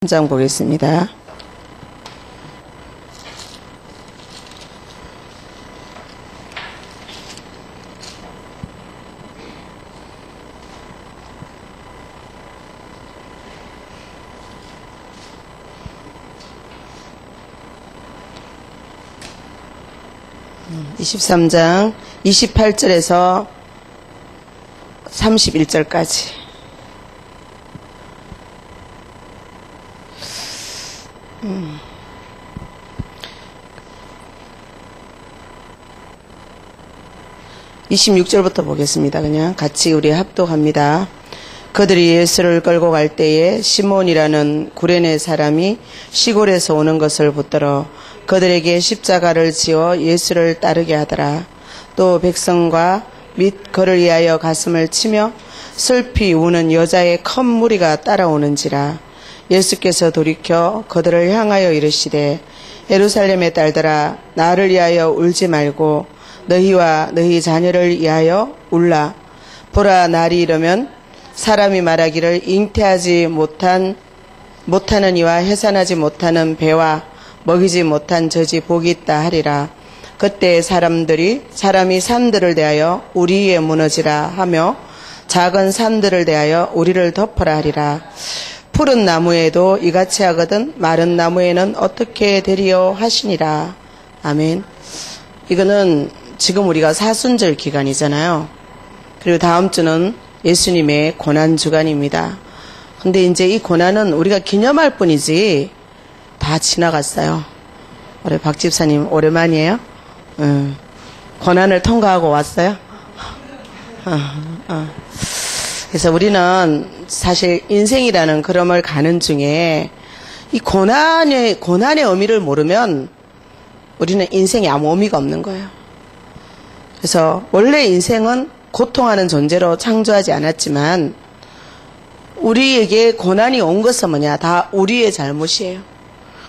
장 보겠습니다. 음, 23장 28절에서 31절까지. 26절부터 보겠습니다. 그냥 같이 우리 합독합니다. 그들이 예수를 끌고 갈 때에 시몬이라는 구레네 사람이 시골에서 오는 것을 붙들어 그들에게 십자가를 지어 예수를 따르게 하더라. 또 백성과 및 그를 위하여 가슴을 치며 슬피 우는 여자의 큰 무리가 따라오는지라. 예수께서 돌이켜 그들을 향하여 이르시되 예루살렘의 딸들아 나를 위하여 울지 말고 너희와 너희 자녀를 위하여 울라. 보라 날이 이르면 사람이 말하기를 잉태하지 못하는 이와 해산하지 못하는 배와 먹이지 못한 젖이 복이 있다 하리라. 그때 사람이 산들을 대하여 우리 위에 무너지라 하며 작은 산들을 대하여 우리를 덮어라 하리라. 푸른 나무에도 이같이 하거든 마른 나무에는 어떻게 되리요 하시니라. 아멘. 이거는 지금 우리가 사순절 기간이잖아요. 그리고 다음 주는 예수님의 고난주간입니다. 근데 이제 이 고난은 우리가 기념할 뿐이지 다 지나갔어요. 우리 박 집사님 오랜만이에요. 고난을 통과하고 왔어요. 그래서 우리는 사실 인생이라는 걸음을 가는 중에 이 고난의 의미를 모르면 우리는 인생에 아무 의미가 없는 거예요. 그래서 원래 인생은 고통하는 존재로 창조하지 않았지만 우리에게 고난이 온 것은 뭐냐? 다 우리의 잘못이에요.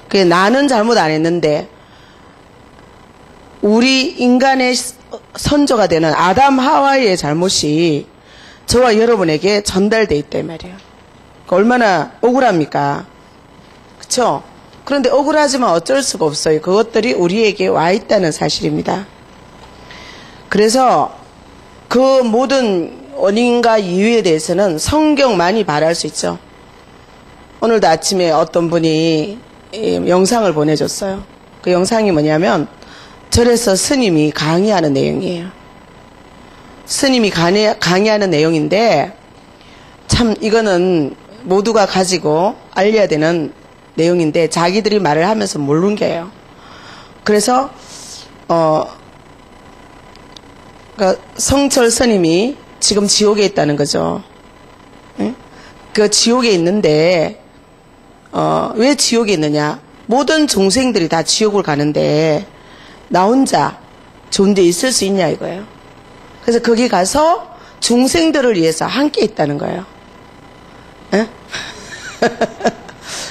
그게 나는 잘못 안 했는데 우리 인간의 선조가 되는 아담 하와의 잘못이 저와 여러분에게 전달돼 있단 말이에요. 얼마나 억울합니까? 그렇죠? 그런데 억울하지만 어쩔 수가 없어요. 그것들이 우리에게 와 있다는 사실입니다. 그래서 그 모든 원인과 이유에 대해서는 성경만이 말할 수 있죠. 오늘도 아침에 어떤 분이 영상을 보내줬어요. 그 영상이 뭐냐면 절에서 스님이 강의하는 내용이에요. 스님이 강의하는 내용인데 참 이거는 모두가 가지고 알려야 되는 내용인데 자기들이 말을 하면서 모르는 게요. 그래서 그러니까 성철 스님이 지금 지옥에 있다는 거죠. 응? 그 지옥에 있는데 왜 지옥에 있느냐? 모든 중생들이 다 지옥을 가는데 나 혼자 좋은 데 있을 수 있냐 이거예요. 그래서 거기 가서 중생들을 위해서 함께 있다는 거예요. 응?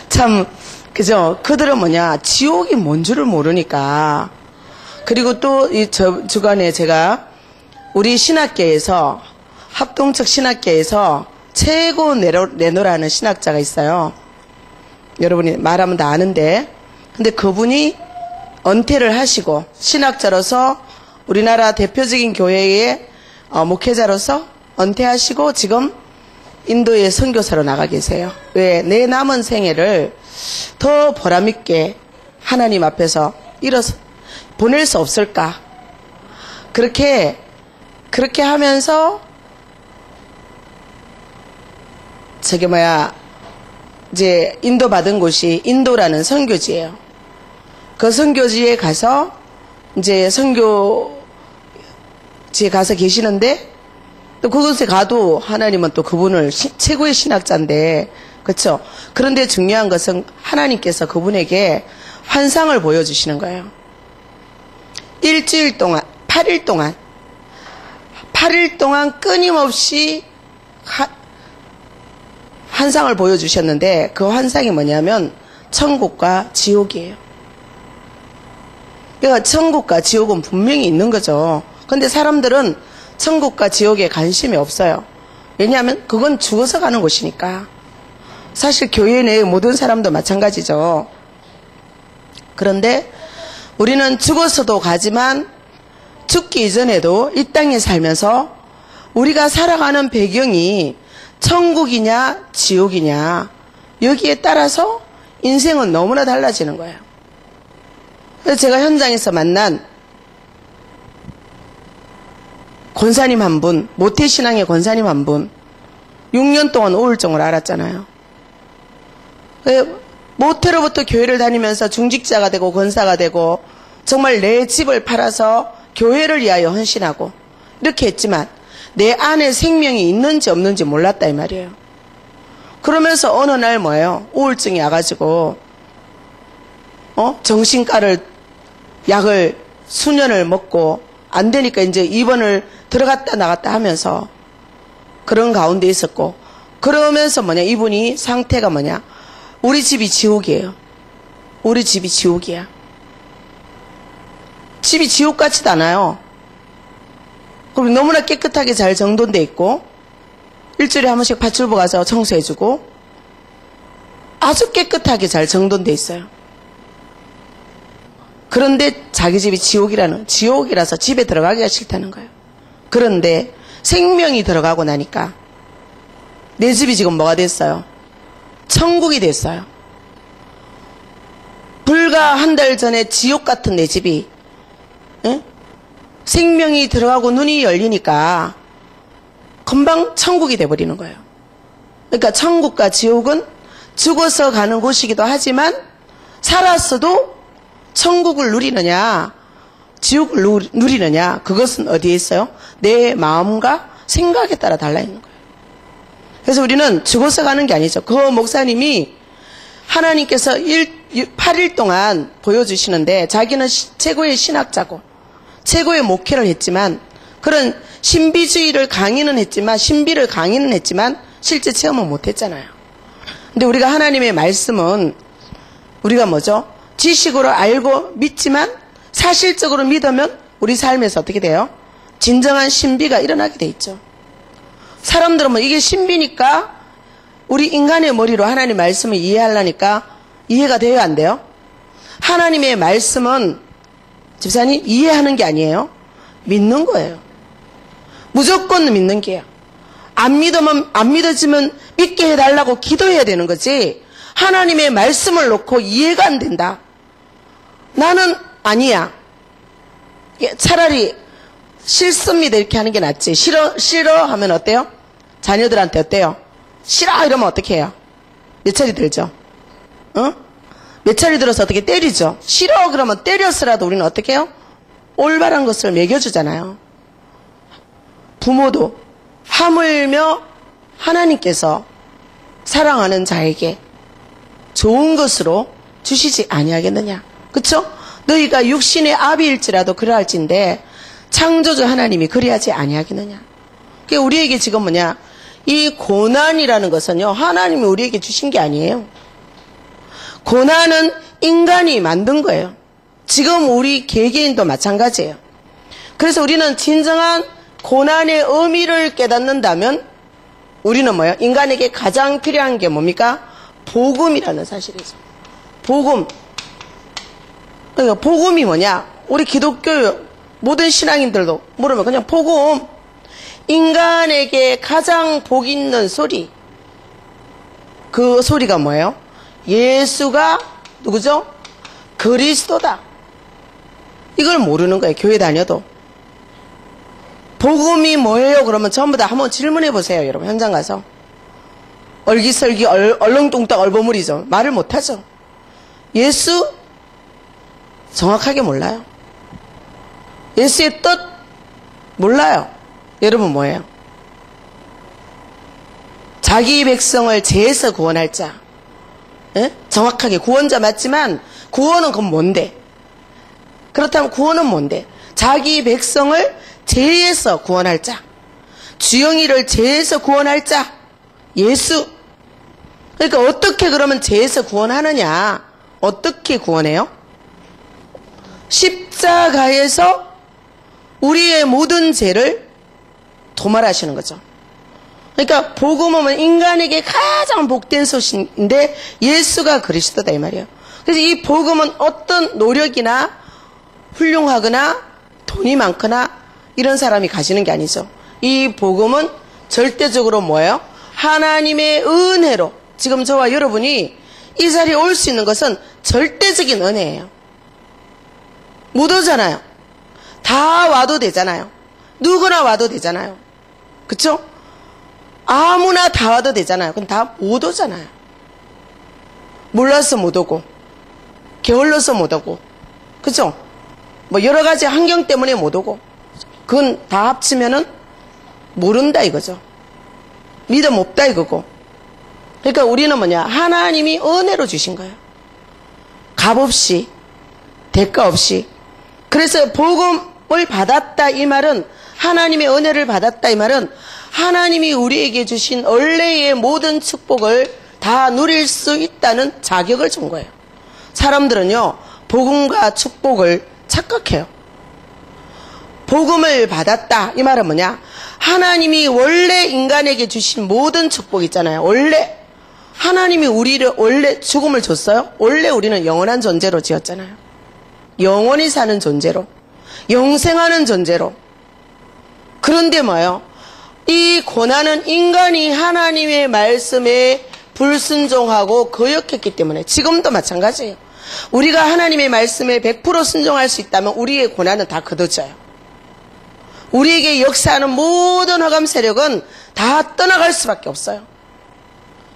참 그죠? 그들은 뭐냐? 지옥이 뭔 줄을 모르니까. 그리고 또 이 주간에 제가 우리 신학계에서 합동측 신학계에서 최고 레노라는 신학자가 있어요. 여러분이 말하면 다 아는데, 근데 그분이 은퇴를 하시고 신학자로서 우리나라 대표적인 교회의 목회자로서 은퇴하시고 지금 인도의 선교사로 나가 계세요. 왜? 내 남은 생애를 더 보람있게 하나님 앞에서 보낼 수 없을까? 그렇게 하면서 이제 인도 받은 곳이 인도라는 선교지예요. 그 선교지에 가서 이제 선교지에 가서 계시는데 또 그곳에 가도 하나님은 또 그분을 최고의 신학자인데 그렇죠? 그런데 중요한 것은 하나님께서 그분에게 환상을 보여주시는 거예요. 일주일 동안 8일 동안 끊임없이 환상을 보여주셨는데 그 환상이 뭐냐면 천국과 지옥이에요. 그러니까 천국과 지옥은 분명히 있는 거죠. 그런데 사람들은 천국과 지옥에 관심이 없어요. 왜냐하면 그건 죽어서 가는 곳이니까. 사실 교회 내의 모든 사람도 마찬가지죠. 그런데 우리는 죽어서도 가지만 죽기 이전에도 이 땅에 살면서 우리가 살아가는 배경이 천국이냐 지옥이냐 여기에 따라서 인생은 너무나 달라지는 거예요. 그래서 제가 현장에서 만난 권사님 한 분, 모태신앙의 권사님 한 분, 6년 동안 우울증을 앓았잖아요. 모태로부터 교회를 다니면서 중직자가 되고 권사가 되고 정말 내 집을 팔아서 교회를 위하여 헌신하고 이렇게 했지만 내 안에 생명이 있는지 없는지 몰랐다 이 말이에요. 그러면서 어느 날 뭐예요? 우울증이 와가지고 정신과를 약을 수년을 먹고 안 되니까 이제 입원을 들어갔다 나갔다 하면서 그런 가운데 있었고, 그러면서 이분이 상태가 우리 집이 지옥이에요. 우리 집이 지옥이야. 집이 지옥 같지도 않아요. 그리고 너무나 깨끗하게 잘 정돈돼 있고 일주일에 한 번씩 파출부 가서 청소해주고 아주 깨끗하게 잘 정돈돼 있어요. 그런데 자기 집이 지옥이라서 집에 들어가기가 싫다는 거예요. 그런데 생명이 들어가고 나니까 내 집이 지금 뭐가 됐어요? 천국이 됐어요. 불과 한 달 전에 지옥 같은 내 집이 생명이 들어가고 눈이 열리니까 금방 천국이 돼버리는 거예요. 그러니까 천국과 지옥은 죽어서 가는 곳이기도 하지만 살았어도 천국을 누리느냐 지옥을 누리느냐 그것은 어디에 있어요? 내 마음과 생각에 따라 달라있는 거예요. 그래서 우리는 죽어서 가는 게 아니죠. 그 목사님이 하나님께서 8일 동안 보여주시는데 자기는 최고의 신학자고 최고의 목회를 했지만 그런 신비주의를 강의는 했지만 신비를 강의는 했지만 실제 체험은 못했잖아요. 근데 우리가 하나님의 말씀은 우리가 뭐죠? 지식으로 알고 믿지만 사실적으로 믿으면 우리 삶에서 어떻게 돼요? 진정한 신비가 일어나게 돼 있죠. 사람들은 이게 신비니까 우리 인간의 머리로 하나님 말씀을 이해하려니까 이해가 돼요, 안 돼요? 하나님의 말씀은 집사님 이해하는 게 아니에요. 믿는 거예요. 무조건 믿는 게요. 안 믿어지면 믿게 해달라고 기도해야 되는 거지. 하나님의 말씀을 놓고 이해가 안 된다. 나는 아니야. 차라리 싫습니다 이렇게 하는 게 낫지. 싫어 하면 어때요? 자녀들한테 어때요? 싫어 이러면 어떻게 해요? 몇 차례 들죠? 몇 차례 들어서 어떻게 때리죠? 싫어 그러면 때렸으라도 우리는 어떻게 해요? 올바른 것을 먹여주잖아요. 부모도 하물며 하나님께서 사랑하는 자에게 좋은 것으로 주시지 아니하겠느냐. 그쵸? 너희가 육신의 아비일지라도 그러할진데 창조주 하나님이 그리하지 아니하겠느냐. 그게 우리에게 지금 이 고난이라는 것은요 하나님이 우리에게 주신 게 아니에요. 고난은 인간이 만든 거예요. 지금 우리 개개인도 마찬가지예요. 그래서 우리는 진정한 고난의 의미를 깨닫는다면 우리는 인간에게 가장 필요한 게 뭡니까? 복음이라는 사실이죠. 복음. 그러니까 복음이 우리 기독교 모든 신앙인들도 물으면 그냥 복음. 인간에게 가장 복 있는 소리. 그 소리가 뭐예요? 예수가 누구죠? 그리스도다. 이걸 모르는 거예요. 교회 다녀도. 복음이 뭐예요? 그러면 전부 다 한번 질문해 보세요. 여러분 현장 가서. 얼기설기 얼렁뚱땅 얼버무리죠. 말을 못하죠. 예수 정확하게 몰라요. 예수의 뜻 몰라요. 여러분 뭐예요? 자기 백성을 죄에서 구원할 자. 에? 정확하게 구원자 맞지만 구원은 그건 뭔데? 그렇다면 구원은 뭔데? 자기 백성을 죄에서 구원할 자. 주영이를 죄에서 구원할 자. 예수. 그러니까 어떻게 그러면 죄에서 구원하느냐? 어떻게 구원해요? 십자가에서 우리의 모든 죄를 도말하시는 거죠. 그러니까 복음은 인간에게 가장 복된 소식인데 예수가 그리스도다 이 말이에요. 그래서 이 복음은 어떤 노력이나 훌륭하거나 돈이 많거나 이런 사람이 가지는 게 아니죠. 이 복음은 절대적으로 뭐예요? 하나님의 은혜로, 지금 저와 여러분이 이 자리에 올 수 있는 것은 절대적인 은혜예요. 못 오잖아요. 다 와도 되잖아요. 누구나 와도 되잖아요. 그쵸? 아무나 다 와도 되잖아요. 그럼 다 못 오잖아요. 몰라서 못 오고, 게을러서 못 오고, 그쵸? 뭐 여러 가지 환경 때문에 못 오고, 그건 다 합치면은 모른다 이거죠. 믿음 없다 이거고. 그러니까 우리는 뭐냐? 하나님이 은혜로 주신 거예요. 값 없이, 대가 없이. 그래서 복음을 받았다 이 말은, 하나님의 은혜를 받았다 이 말은 하나님이 우리에게 주신 원래의 모든 축복을 다 누릴 수 있다는 자격을 준 거예요. 사람들은요, 복음과 축복을 착각해요. 복음을 받았다 이 말은 뭐냐? 하나님이 원래 인간에게 주신 모든 축복 있잖아요. 원래 하나님이 우리를 원래 죽음을 줬어요? 원래 우리는 영원한 존재로 지었잖아요. 영원히 사는 존재로, 영생하는 존재로. 그런데 뭐예요? 이 고난은 인간이 하나님의 말씀에 불순종하고 거역했기 때문에, 지금도 마찬가지예요. 우리가 하나님의 말씀에 100% 순종할 수 있다면 우리의 고난은 다 거둬져요. 우리에게 역사하는 모든 흑암 세력은 다 떠나갈 수밖에 없어요.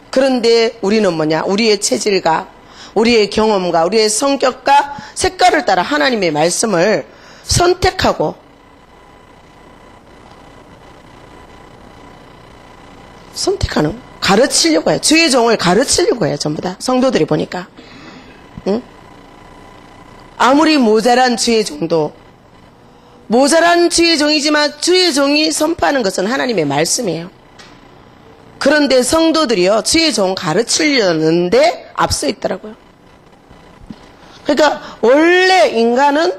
그런데 우리는 뭐냐? 우리의 체질과 우리의 경험과 우리의 성격과 색깔을 따라 하나님의 말씀을 선택하고 가르치려고 해요. 주의 종을 가르치려고 해요. 전부 다 성도들이 보니까. 응? 아무리 모자란 주의 종도, 모자란 주의 종이지만 주의 종이 선포하는 것은 하나님의 말씀이에요. 그런데 성도들이요, 주의 종 가르치려는데 앞서 있더라고요. 그러니까 원래 인간은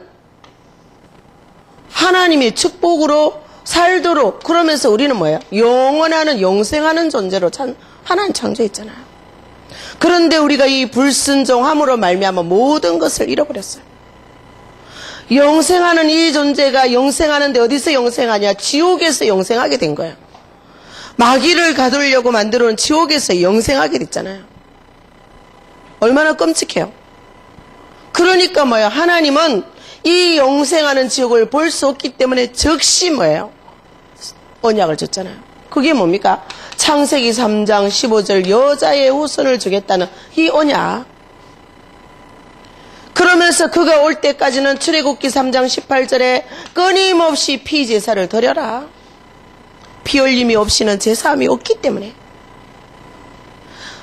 하나님의 축복으로 살도록, 그러면서 우리는 뭐예요? 영원하는, 영생하는 존재로 하나님 창조했잖아요. 그런데 우리가 이 불순종함으로 말미암아 모든 것을 잃어버렸어요. 영생하는 이 존재가 영생하는데 어디서 영생하냐? 지옥에서 영생하게 된 거예요. 마귀를 가두려고 만들어 놓은 지옥에서 영생하게 됐잖아요. 얼마나 끔찍해요. 그러니까 뭐예요? 하나님은 이 영생하는 지옥을 볼 수 없기 때문에 즉시 뭐예요? 언약을 줬잖아요. 그게 뭡니까? 창세기 3장 15절 여자의 후손을 주겠다는 이 언약. 그러면서 그가 올 때까지는 출애굽기 3장 18절에 끊임없이 피제사를 드려라. 피 흘림이 없이는 제사함이 없기 때문에.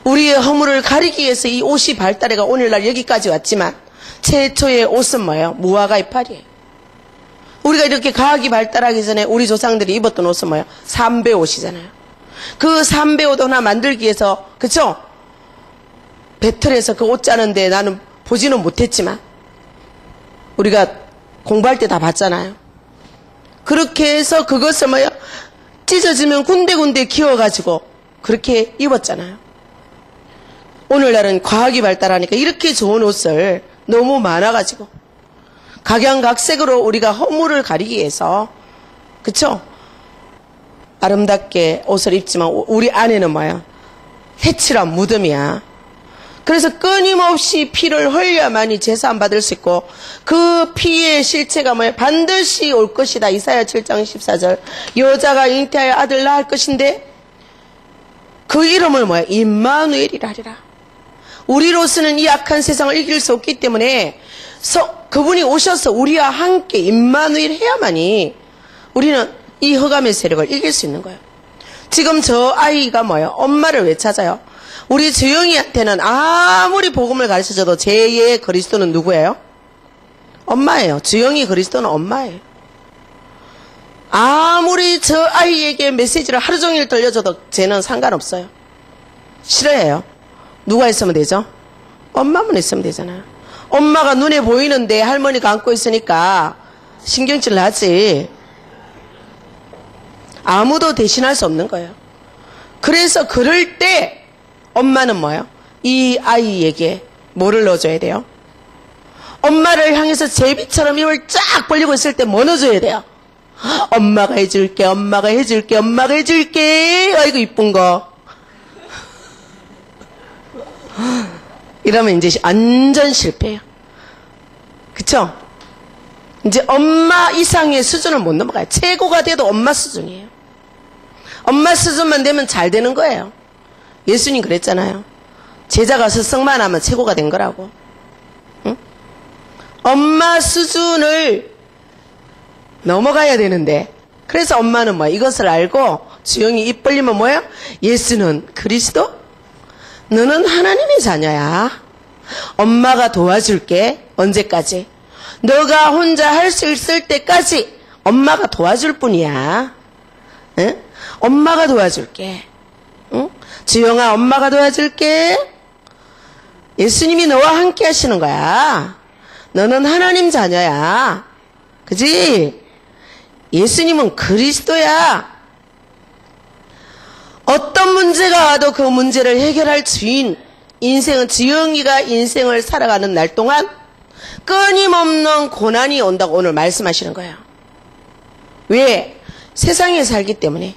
우리의 허물을 가리기 위해서 이 옷이 발달해가 오늘날 여기까지 왔지만 최초의 옷은 뭐예요? 무화과 이파리예요. 우리가 이렇게 과학이 발달하기 전에 우리 조상들이 입었던 옷은 뭐예요? 삼배 옷이잖아요. 그 삼배 옷 하나 만들기 위해서, 그쵸? 배틀에서 그 옷 짜는데 나는 보지는 못했지만 우리가 공부할 때 다 봤잖아요. 그렇게 해서 그것을 뭐예요? 찢어지면 군데군데 기워가지고 그렇게 입었잖아요. 오늘날은 과학이 발달하니까 이렇게 좋은 옷을 너무 많아가지고 각양각색으로 우리가 허물을 가리기 위해서, 그쵸? 아름답게 옷을 입지만 우리 안에는 뭐야? 해칠한 무덤이야. 그래서 끊임없이 피를 흘려야만이 제사 안 받을 수 있고, 그 피의 실체가 뭐야? 반드시 올 것이다. 이사야 7장 14절. 여자가 잉태하여 아들 낳을 것인데 그 이름을 뭐야? 임마누엘이라 하리라. 우리로서는 이 악한 세상을 이길 수 없기 때문에 그분이 오셔서 우리와 함께 임마누엘 해야만이 우리는 이 흑암의 세력을 이길 수 있는 거예요. 지금 저 아이가 뭐예요? 엄마를 왜 찾아요? 우리 주영이한테는 아무리 복음을 가르쳐줘도 제2의 그리스도는 누구예요? 엄마예요. 주영이 그리스도는 엄마예요. 아무리 저 아이에게 메시지를 하루 종일 들려줘도 쟤는 상관없어요. 싫어해요. 누가 있으면 되죠? 엄마만 있으면 되잖아요. 엄마가 눈에 보이는데 할머니가 안고 있으니까 신경질 나지. 아무도 대신할 수 없는 거예요. 그래서 그럴 때 엄마는 뭐예요? 이 아이에게 뭐를 넣어줘야 돼요? 엄마를 향해서 제비처럼 입을 쫙 벌리고 있을 때 뭐 넣어줘야 돼요? 엄마가 해줄게, 엄마가 해줄게, 엄마가 해줄게. 아이고 이쁜 거. 이러면 이제 완전 실패예요. 그쵸? 이제 엄마 이상의 수준을 못 넘어가요. 최고가 돼도 엄마 수준이에요. 엄마 수준만 되면 잘 되는 거예요. 예수님 그랬잖아요. 제자가 스승만 하면 최고가 된 거라고. 응? 엄마 수준을 넘어가야 되는데, 그래서 엄마는 뭐야? 이것을 알고 주영이 입 벌리면 뭐예요? 예수는 그리스도? 너는 하나님의 자녀야. 엄마가 도와줄게. 언제까지? 너가 혼자 할 수 있을 때까지 엄마가 도와줄 뿐이야. 응? 엄마가 도와줄게. 응? 주영아, 엄마가 도와줄게. 예수님이 너와 함께 하시는 거야. 너는 하나님 자녀야. 그지? 예수님은 그리스도야. 어떤 문제가 와도 그 문제를 해결할 주인. 인생은 지영이가 인생을 살아가는 날 동안 끊임없는 고난이 온다고 오늘 말씀하시는 거예요. 왜? 세상에 살기 때문에.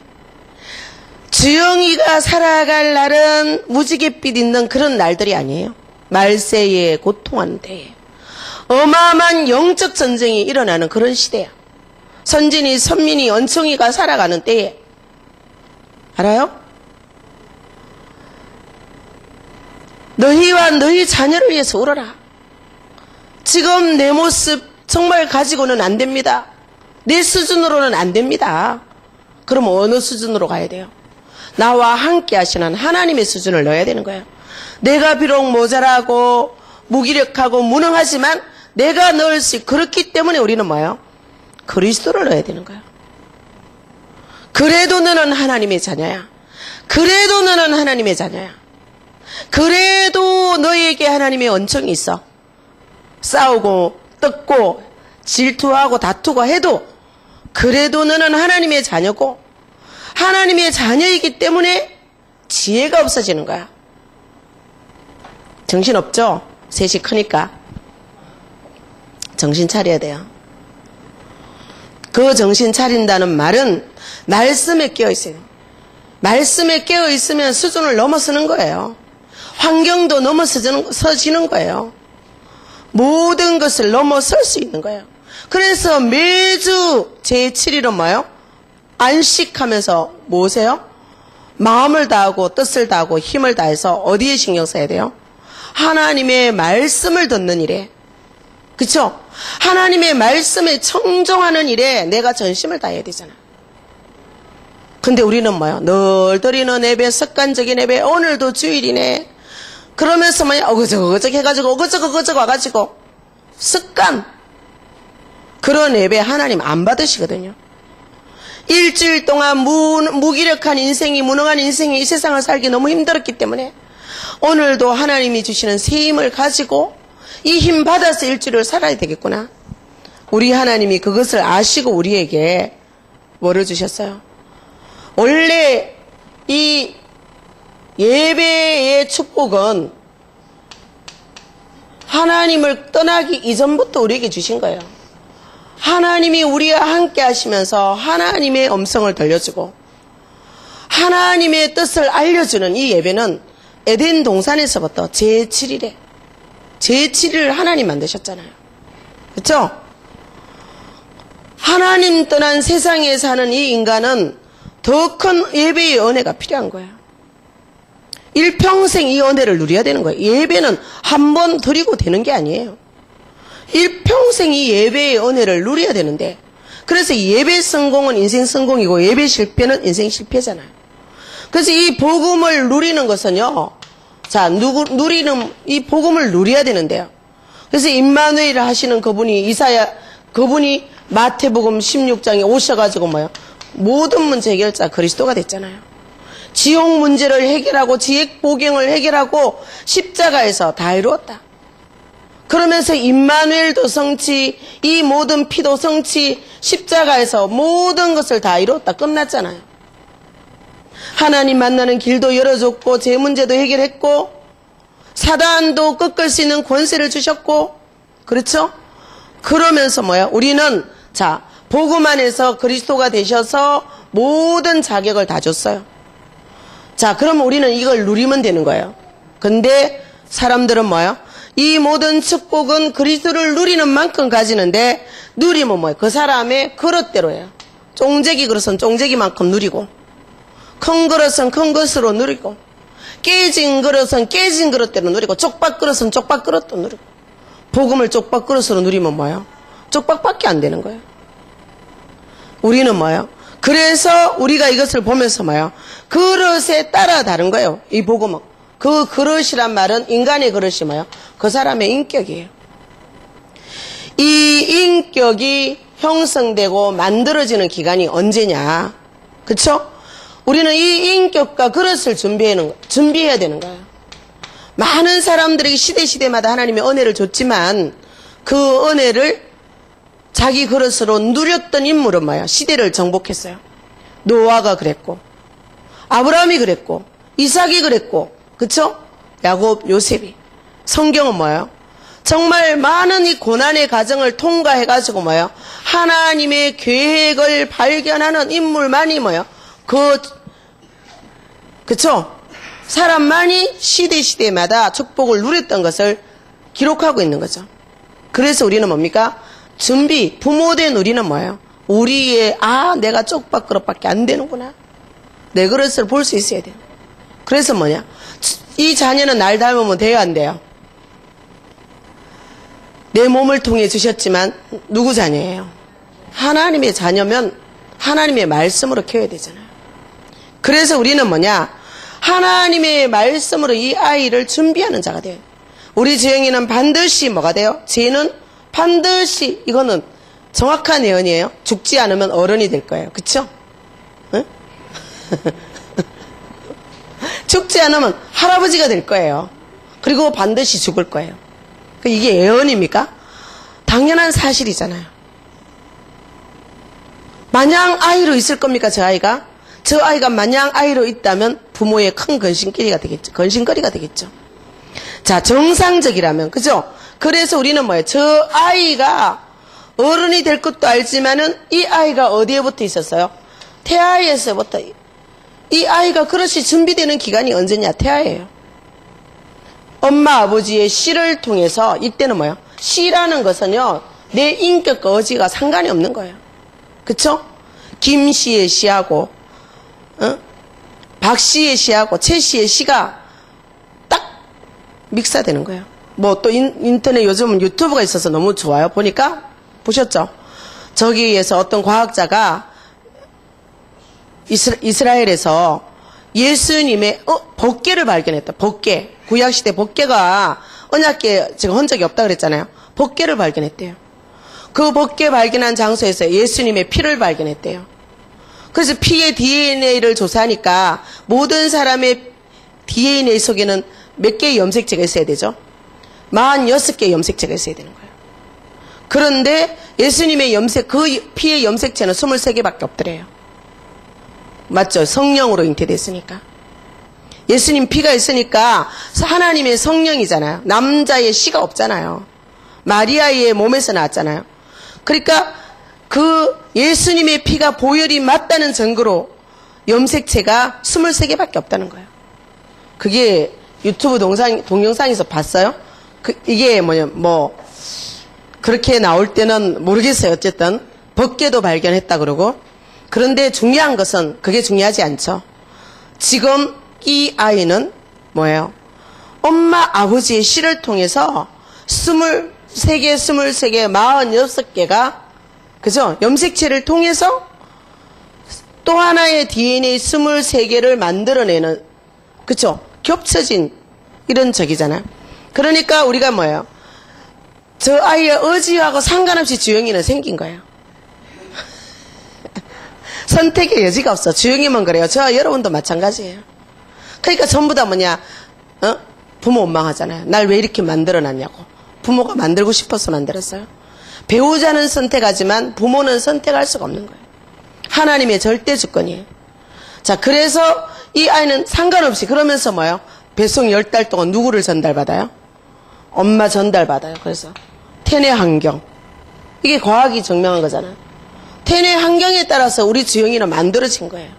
주영이가 살아갈 날은 무지갯빛 있는 그런 날들이 아니에요. 말세에 고통하는 때에 어마어마한 영적 전쟁이 일어나는 그런 시대야. 선진이, 선민이, 언총이가 살아가는 때에. 알아요? 너희와 너희 자녀를 위해서 울어라. 지금 내 모습 정말 가지고는 안 됩니다. 내 수준으로는 안 됩니다. 그럼 어느 수준으로 가야 돼요? 나와 함께 하시는 하나님의 수준을 넣어야 되는 거예요. 내가 비록 모자라고 무기력하고 무능하지만 내가 넣을 수, 그렇기 때문에 우리는 뭐예요? 그리스도를 넣어야 되는 거예요. 그래도 너는 하나님의 자녀야. 그래도 너는 하나님의 자녀야. 그래도 너에게 하나님의 언총이 있어. 싸우고 뜯고 질투하고 다투고 해도 그래도 너는 하나님의 자녀고 하나님의 자녀이기 때문에 지혜가 없어지는 거야. 정신없죠? 셋이 크니까. 정신 차려야 돼요. 그 정신 차린다는 말은 말씀에 깨어있어요. 말씀에 깨어있으면 수준을 넘어서는 거예요. 환경도 넘어서지는 거예요. 모든 것을 넘어설 수 있는 거예요. 그래서 매주 제7일은 뭐예요? 안식하면서 뭐세요? 마음을 다하고 뜻을 다하고 힘을 다해서 어디에 신경 써야 돼요? 하나님의 말씀을 듣는 일에. 그쵸? 하나님의 말씀에 청종하는 일에 내가 전심을 다해야 되잖아. 근데 우리는 뭐예요? 늘 드리는 예배, 습관적인 예배, 오늘도 주일이네. 그러면서 뭐야? 어그저그 해가지고 어그저그 와가지고 습관. 그런 예배 하나님 안 받으시거든요. 일주일 동안 무기력한 인생이, 무능한 인생이 이 세상을 살기 너무 힘들었기 때문에 오늘도 하나님이 주시는 새 힘을 가지고 이 힘 받아서 일주일을 살아야 되겠구나. 우리 하나님이 그것을 아시고 우리에게 뭐를 주셨어요? 원래 이 예배의 축복은 하나님을 떠나기 이전부터 우리에게 주신 거예요. 하나님이 우리와 함께 하시면서 하나님의 음성을 들려주고 하나님의 뜻을 알려주는 이 예배는 에덴 동산에서부터 제7일에 제7일을 하나님 만드셨잖아요. 그렇죠? 하나님 떠난 세상에 사는 이 인간은 더 큰 예배의 은혜가 필요한 거예요. 일평생 이 은혜를 누려야 되는 거예요. 예배는 한 번 드리고 되는 게 아니에요. 일평생 이 예배의 은혜를 누려야 되는데, 그래서 예배 성공은 인생 성공이고 예배 실패는 인생 실패잖아요. 그래서 이 복음을 누리는 것은요, 자, 누리는 이 복음을 누려야 되는데요. 그래서 임마누엘 하시는 그분이 그분이 마태복음 16장에 오셔가지고 뭐요? 모든 문제 해결자 그리스도가 됐잖아요. 지옥 문제를 해결하고 지옥 보경을 해결하고 십자가에서 다 이루었다. 그러면서 임마누엘도 성취, 이 모든 피도 성취, 십자가에서 모든 것을 다 이루었다. 끝났잖아요. 하나님 만나는 길도 열어줬고 제 문제도 해결했고 사단도 꺾을 수 있는 권세를 주셨고 그렇죠? 그러면서 뭐야? 우리는 자 복음 안에서 그리스도가 되셔서 모든 자격을 다 줬어요. 자 그러면 우리는 이걸 누리면 되는 거예요. 근데 사람들은 뭐야? 이 모든 축복은 그리스도를 누리는 만큼 가지는데 누리면 뭐예요? 그 사람의 그릇대로예요. 쫑재기 그릇은 쫑재기만큼 누리고 큰 그릇은 큰 것으로 누리고 깨진 그릇은 깨진 그릇대로 누리고 쪽박 그릇은 쪽박 그릇도 누리고 복음을 쪽박 그릇으로 누리면 뭐예요? 쪽박밖에 안 되는 거예요. 우리는 뭐예요? 그래서 우리가 이것을 보면서 뭐예요? 그릇에 따라 다른 거예요. 이 복음은. 그 그릇이란 말은 인간의 그릇이 뭐예요? 그 사람의 인격이에요. 이 인격이 형성되고 만들어지는 기간이 언제냐? 그쵸? 우리는 이 인격과 그릇을 준비해야 되는 거예요. 많은 사람들에게 시대마다 하나님의 은혜를 줬지만 그 은혜를 자기 그릇으로 누렸던 인물은 뭐예요? 시대를 정복했어요. 노아가 그랬고 아브라함이 그랬고 이삭이 그랬고 그쵸? 야곱, 요셉이. 성경은 뭐예요? 정말 많은 이 고난의 과정을 통과해가지고 뭐예요? 하나님의 계획을 발견하는 인물만이 뭐예요? 그쵸? 사람만이 시대마다 축복을 누렸던 것을 기록하고 있는 거죠. 그래서 우리는 뭡니까? 부모된 우리는 뭐예요? 우리의, 내가 쪽박 그릇밖에 안 되는구나. 내 그릇을 볼 수 있어야 돼요. 그래서 뭐냐? 이 자녀는 날 닮으면 돼요, 안 돼요? 내 몸을 통해 주셨지만 누구 자녀예요? 하나님의 자녀면 하나님의 말씀으로 키워야 되잖아요. 그래서 우리는 뭐냐? 하나님의 말씀으로 이 아이를 준비하는 자가 돼요. 우리 지영이는 반드시 뭐가 돼요? 쟤는 반드시 이거는 정확한 예언이에요. 죽지 않으면 어른이 될 거예요. 그쵸? 응? 죽지 않으면 할아버지가 될 거예요. 그리고 반드시 죽을 거예요. 이게 예언입니까? 당연한 사실이잖아요. 마냥 아이로 있을 겁니까, 저 아이가? 저 아이가 마냥 아이로 있다면 부모의 큰 근심거리가 되겠죠. 자, 정상적이라면, 그죠? 그래서 우리는 뭐예요? 저 아이가 어른이 될 것도 알지만은 이 아이가 어디에 붙어 있었어요? 태아에서부터. 이 아이가 그릇이 준비되는 기간이 언제냐? 태아예요. 엄마 아버지의 씨를 통해서 이때는 뭐예요? 씨라는 것은요 내 인격과 의지가 상관이 없는 거예요. 그쵸? 김 씨의 씨하고 박 씨의 씨하고 최 씨의 씨가 딱 믹사되는 거예요. 뭐 또 인터넷 요즘은 유튜브가 있어서 너무 좋아요. 보니까 보셨죠? 저기에서 어떤 과학자가 이스라엘에서 예수님의 법궤를 발견했다. 법궤. 구약시대 법궤가 언약궤 제가 흔적이 없다 그랬잖아요. 법궤를 발견했대요. 그 법궤 발견한 장소에서 예수님의 피를 발견했대요. 그래서 피의 DNA를 조사하니까 모든 사람의 DNA 속에는 몇 개의 염색체가 있어야 되죠? 46개의 염색체가 있어야 되는 거예요. 그런데 예수님의 그 피의 염색체는 23개밖에 없더래요. 맞죠? 성령으로 잉태됐으니까. 예수님 피가 있으니까 하나님의 성령이잖아요. 남자의 씨가 없잖아요. 마리아의 몸에서 나왔잖아요. 그러니까 그 예수님의 피가 보혈이 맞다는 증거로 염색체가 23개밖에 없다는 거예요. 그게 유튜브 동영상에서 봤어요? 이게 그렇게 나올 때는 모르겠어요. 어쨌든 법궤도 발견했다 그러고. 그런데 중요한 것은 그게 중요하지 않죠. 지금 이 아이는 뭐예요? 엄마 아버지의 씨를 통해서 23개, 46개가 그죠? 염색체를 통해서 또 하나의 DNA 23개를 만들어내는 그죠? 겹쳐진 이런 적이잖아요. 그러니까 우리가 뭐예요? 저 아이의 의지하고 상관없이 주영이는 생긴 거예요. 선택의 여지가 없어. 주영이만 그래요. 저 여러분도 마찬가지예요. 그러니까 전부 다 뭐냐? 부모 원망하잖아요. 날 왜 이렇게 만들어놨냐고. 부모가 만들고 싶어서 만들었어요. 배우자는 선택하지만 부모는 선택할 수가 없는 거예요. 하나님의 절대 주권이에요. 자, 그래서 이 아이는 상관없이 그러면서 뭐예요? 배송 10달 동안 누구를 전달받아요? 엄마 전달받아요. 그래서 태내 환경. 이게 과학이 증명한 거잖아요. 태내 환경에 따라서 우리 주영이는 만들어진 거예요.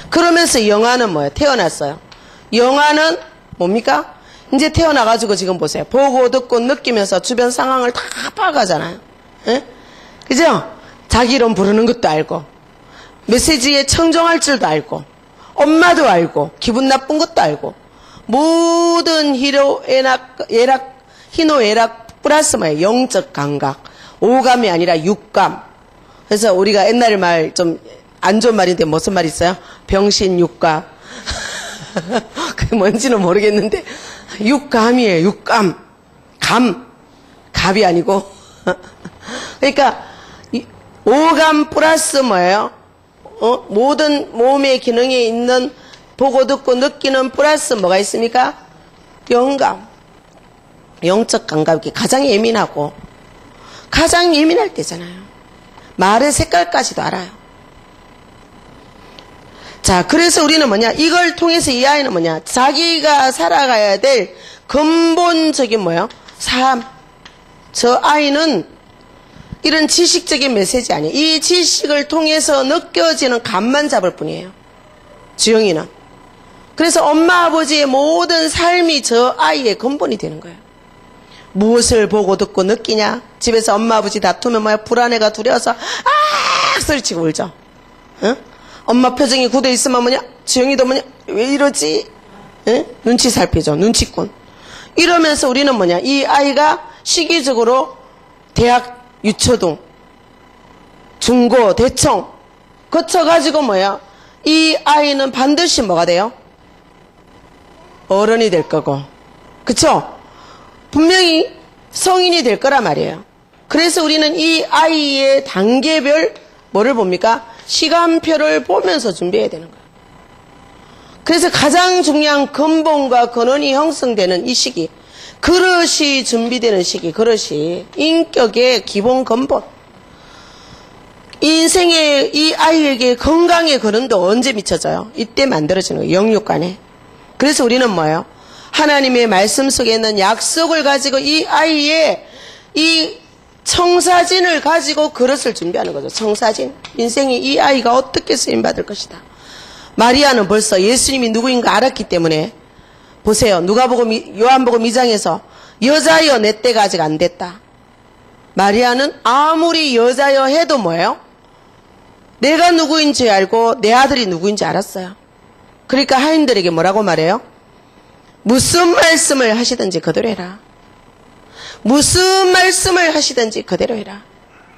그러면서 영아는 뭐예요? 태어났어요. 영아는 뭡니까? 이제 태어나가지고 지금 보세요. 보고 듣고 느끼면서 주변 상황을 다 파악하잖아요. 예? 그죠? 자기 이름 부르는 것도 알고 메시지에 청정할 줄도 알고 엄마도 알고 기분 나쁜 것도 알고 모든 희노애락 플러스 뭐예요? 영적 감각. 오감이 아니라 육감. 그래서 우리가 옛날 말 좀 안 좋은 말인데 무슨 말 있어요? 병신 육감. 그게 뭔지는 모르겠는데 육감이에요. 육감. 갑이 아니고. 그러니까 오감 플러스 뭐예요? 모든 몸의 기능에 있는 보고 듣고 느끼는 플러스 뭐가 있습니까? 영감. 영적 감각이 가장 예민하고 가장 예민할 때잖아요. 말의 색깔까지도 알아요. 자, 그래서 우리는 뭐냐? 이걸 통해서 이 아이는 뭐냐? 자기가 살아가야 될 근본적인 뭐예요? 삶. 저 아이는 이런 지식적인 메시지 아니에요. 이 지식을 통해서 느껴지는 감만 잡을 뿐이에요. 주영이는. 그래서 엄마 아버지의 모든 삶이 저 아이의 근본이 되는 거예요. 무엇을 보고 듣고 느끼냐? 집에서 엄마 아버지 다투면 뭐야? 불안해가 두려워서 아 소리치고 울죠. 응? 엄마 표정이 굳어 있으면 뭐냐? 주영이도 뭐냐? 왜 이러지? 응? 눈치 살피죠. 눈치꾼. 이러면서 우리는 뭐냐? 이 아이가 시기적으로 대학 유초등, 중고, 대청 거쳐가지고 뭐야? 이 아이는 반드시 뭐가 돼요? 어른이 될 거고. 그쵸? 분명히 성인이 될 거란 말이에요. 그래서 우리는 이 아이의 단계별 뭐를 봅니까? 시간표를 보면서 준비해야 되는 거예요. 그래서 가장 중요한 근본과 근원이 형성되는 이 시기, 그릇이 준비되는 시기, 그릇이 인격의 기본 근본. 인생의 이 아이에게 건강의 근원도 언제 미쳐져요? 이때 만들어지는 거예요. 영육간에. 그래서 우리는 뭐예요? 하나님의 말씀 속에 있는 약속을 가지고 이 아이의 이 청사진을 가지고 그릇을 준비하는 거죠. 청사진. 인생이 이 아이가 어떻게 쓰임받을 것이다. 마리아는 벌써 예수님이 누구인가 알았기 때문에 보세요. 요한복음 2장에서 여자여 내 때가 아직 안 됐다. 마리아는 아무리 여자여 해도 뭐예요? 내가 누구인지 알고 내 아들이 누구인지 알았어요. 그러니까 하인들에게 뭐라고 말해요? 무슨 말씀을 하시든지 그대로 해라. 무슨 말씀을 하시든지 그대로 해라.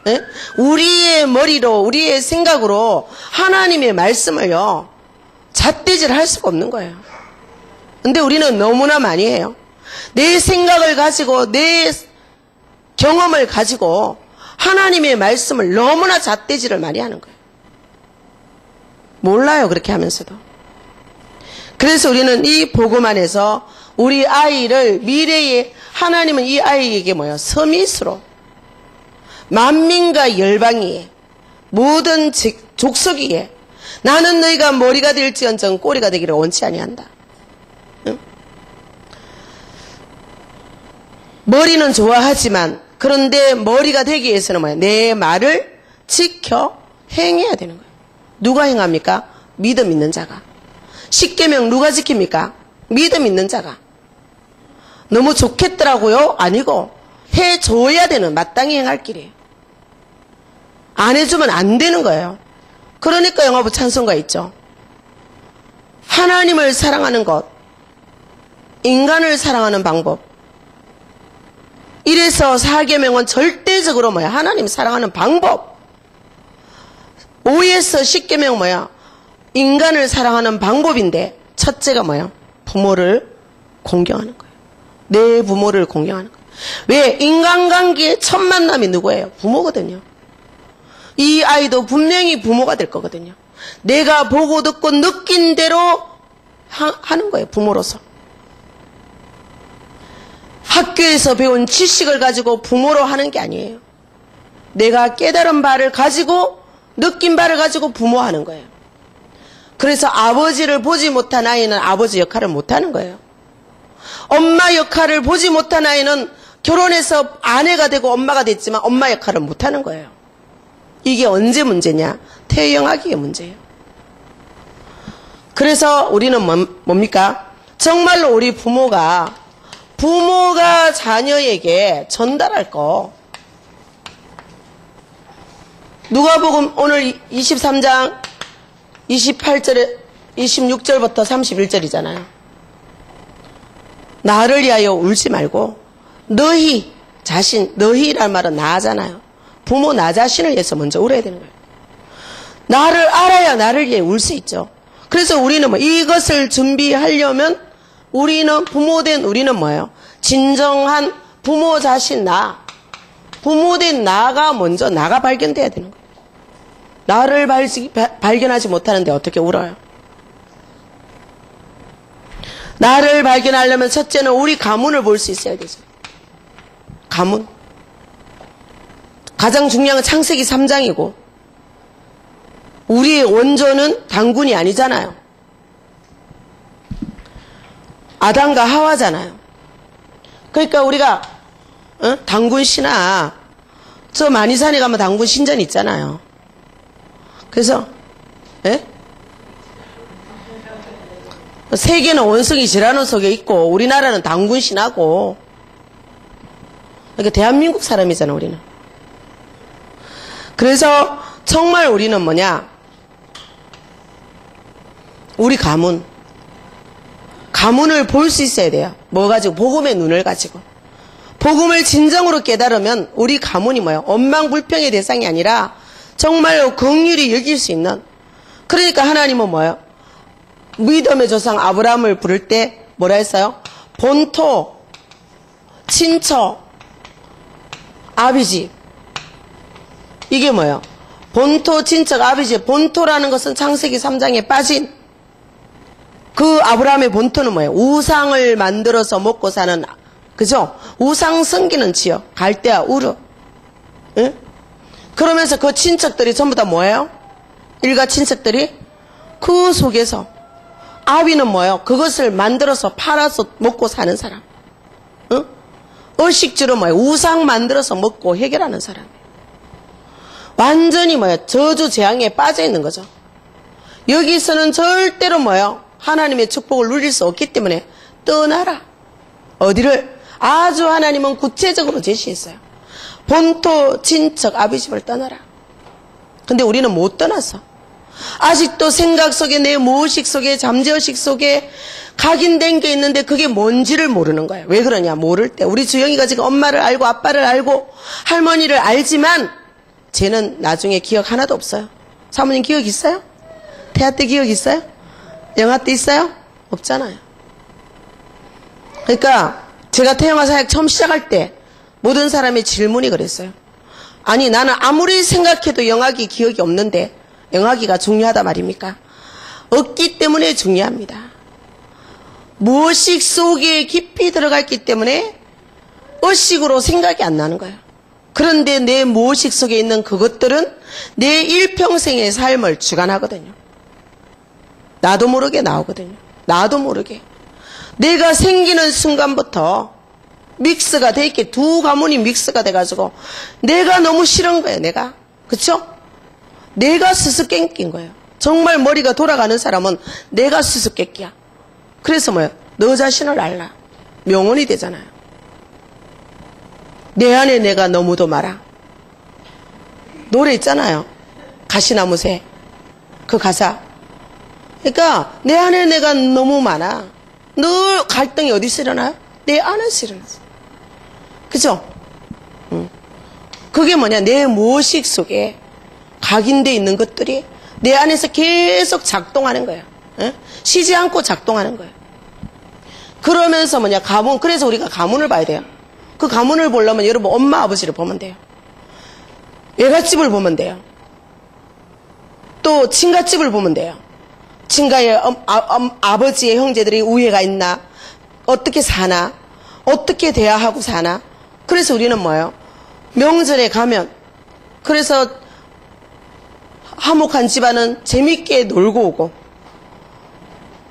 에? 우리의 머리로 우리의 생각으로 하나님의 말씀을요 잣대질 할 수가 없는 거예요. 근데 우리는 너무나 많이 해요. 내 생각을 가지고 내 경험을 가지고 하나님의 말씀을 너무나 잣대질을 많이 하는 거예요. 몰라요. 그렇게 하면서도. 그래서 우리는 이 복음 안에서 우리 아이를 미래에 하나님은 이 아이에게 뭐예요? 서밋으로 만민과 열방이에 모든 족속이에 나는 너희가 머리가 될지언정 꼬리가 되기를 원치 아니한다. 응? 머리는 좋아하지만 그런데 머리가 되기 위해서는 뭐예요? 내 말을 지켜 행해야 되는 거예요. 누가 행합니까? 믿음 있는 자가. 십계명 누가 지킵니까? 믿음 있는 자가. 너무 좋겠더라고요? 아니고 해줘야 되는 마땅히 행할 길이에요. 안 해주면 안 되는 거예요. 그러니까 영화부 찬송가 있죠. 하나님을 사랑하는 것, 인간을 사랑하는 방법. 이래서 4계명은 절대적으로 뭐야? 하나님 사랑하는 방법. 5에서 10계명 뭐야? 인간을 사랑하는 방법인데 첫째가 뭐야? 부모를 공경하는 거예요. 내 부모를 공경하는 거예요. 왜? 인간관계의 첫 만남이 누구예요? 부모거든요. 이 아이도 분명히 부모가 될 거거든요. 내가 보고 듣고 느낀 대로 하는 거예요. 부모로서. 학교에서 배운 지식을 가지고 부모로 하는 게 아니에요. 내가 깨달은 바를 가지고 느낀 바를 가지고 부모하는 거예요. 그래서 아버지를 보지 못한 아이는 아버지 역할을 못하는 거예요. 엄마 역할을 보지 못한 아이는 결혼해서 아내가 되고 엄마가 됐지만 엄마 역할을 못하는 거예요. 이게 언제 문제냐? 태영하기의 문제예요. 그래서 우리는 뭡니까? 정말로 우리 부모가 자녀에게 전달할 거. 누가복음 오늘 23장 28절에 26절부터 31절이잖아요. 나를 위하여 울지 말고 너희란 말은 나잖아요. 부모 나 자신을 위해서 먼저 울어야 되는 거예요. 나를 알아야 나를 위해 울 수 있죠. 그래서 우리는 이것을 준비하려면 부모된 우리는 뭐예요? 진정한 부모 자신 부모된 나가 먼저 나가 발견돼야 되는 거예요. 나를 발견하지 못하는데 어떻게 울어요? 나를 발견하려면 첫째는 우리 가문을 볼 수 있어야 되죠. 가문. 가장 중요한 건 창세기 3장이고 우리의 원조는 당군이 아니잖아요. 아담과 하와잖아요. 그러니까 우리가 당군 신화 저 만이산에 가면 당군 신전 있잖아요. 그래서 세계는 원숭이 지라노 속에 있고 우리나라는 당군 신화고 그러니까 대한민국 사람이잖아 우리는. 그래서 정말 우리는 뭐냐? 우리 가문을 볼 수 있어야 돼요. 뭐 가지고? 복음의 눈을 가지고. 복음을 진정으로 깨달으면 우리 가문이 뭐예요? 원망불평의 대상이 아니라 정말로 긍휼히 여길 수 있는. 그러니까 하나님은 뭐예요? 믿음의 조상 아브라함을 부를 때 뭐라 했어요? 본토, 친처, 아비집. 이게 뭐예요? 본토, 친척, 아비집. 본토라는 것은 창세기 3장에 빠진 그 아브라함의 본토는 뭐예요? 우상을 만들어서 먹고 사는, 그죠? 우상 섬기는 지역. 갈대아, 우르. 응? 그러면서 그 친척들이 전부 다 뭐예요? 일가 친척들이 그 속에서 아비는 뭐예요? 그것을 만들어서 팔아서 먹고 사는 사람. 응? 의식주로 뭐예요? 우상 만들어서 먹고 해결하는 사람. 완전히 뭐예요? 저주 재앙에 빠져 있는 거죠. 여기서는 절대로 뭐예요? 하나님의 축복을 누릴 수 없기 때문에 떠나라. 어디를? 아주 하나님은 구체적으로 제시했어요. 본토, 친척, 아비집을 떠나라. 근데 우리는 못 떠났어. 아직도 생각 속에 내 무의식 속에 잠재의식 속에 각인된 게 있는데 그게 뭔지를 모르는 거예요. 왜 그러냐? 모를 때. 우리 주영이가 지금 엄마를 알고 아빠를 알고 할머니를 알지만 쟤는 나중에 기억 하나도 없어요. 사모님 기억 있어요? 태아 때 기억 있어요? 영아 때 있어요? 없잖아요. 그러니까 제가 태영아 사역 처음 시작할 때 모든 사람의 질문이 그랬어요. 아니 나는 아무리 생각해도 영아기 기억이 없는데 영아기가 중요하다 말입니까? 없기 때문에 중요합니다. 무의식 속에 깊이 들어갔기 때문에 의식으로 생각이 안 나는 거예요. 그런데 내 무의식 속에 있는 그것들은 내 일평생의 삶을 주관하거든요. 나도 모르게 나오거든요. 나도 모르게. 내가 생기는 순간부터 믹스가 돼 있게 두 가문이 믹스가 돼가지고 내가 너무 싫은 거예요. 내가. 그쵸? 내가 수수께끼인 거예요. 정말 머리가 돌아가는 사람은 내가 수수께끼야. 그래서 뭐예요? 너 자신을 알라. 명언이 되잖아요. 내 안에 내가 너무도 많아. 노래 있잖아요. 가시나무새. 그 가사. 그러니까 내 안에 내가 너무 많아. 늘 갈등이 어디서 일어나요? 내 안에서 일어나서. 그죠? 그게 뭐냐? 내 무의식 속에 각인되어 있는 것들이 내 안에서 계속 작동하는 거예요. 쉬지 않고 작동하는 거예요. 그러면서 뭐냐? 가문. 그래서 우리가 가문을 봐야 돼요. 그 가문을 보려면 여러분 엄마 아버지를 보면 돼요. 외갓집을 보면 돼요. 또 친갓집을 보면 돼요. 친가의 아버지의 형제들이 우애가 있나? 어떻게 사나? 어떻게 대화하고 사나? 그래서 우리는 뭐예요? 명절에 가면 그래서 화목한 집안은 재밌게 놀고 오고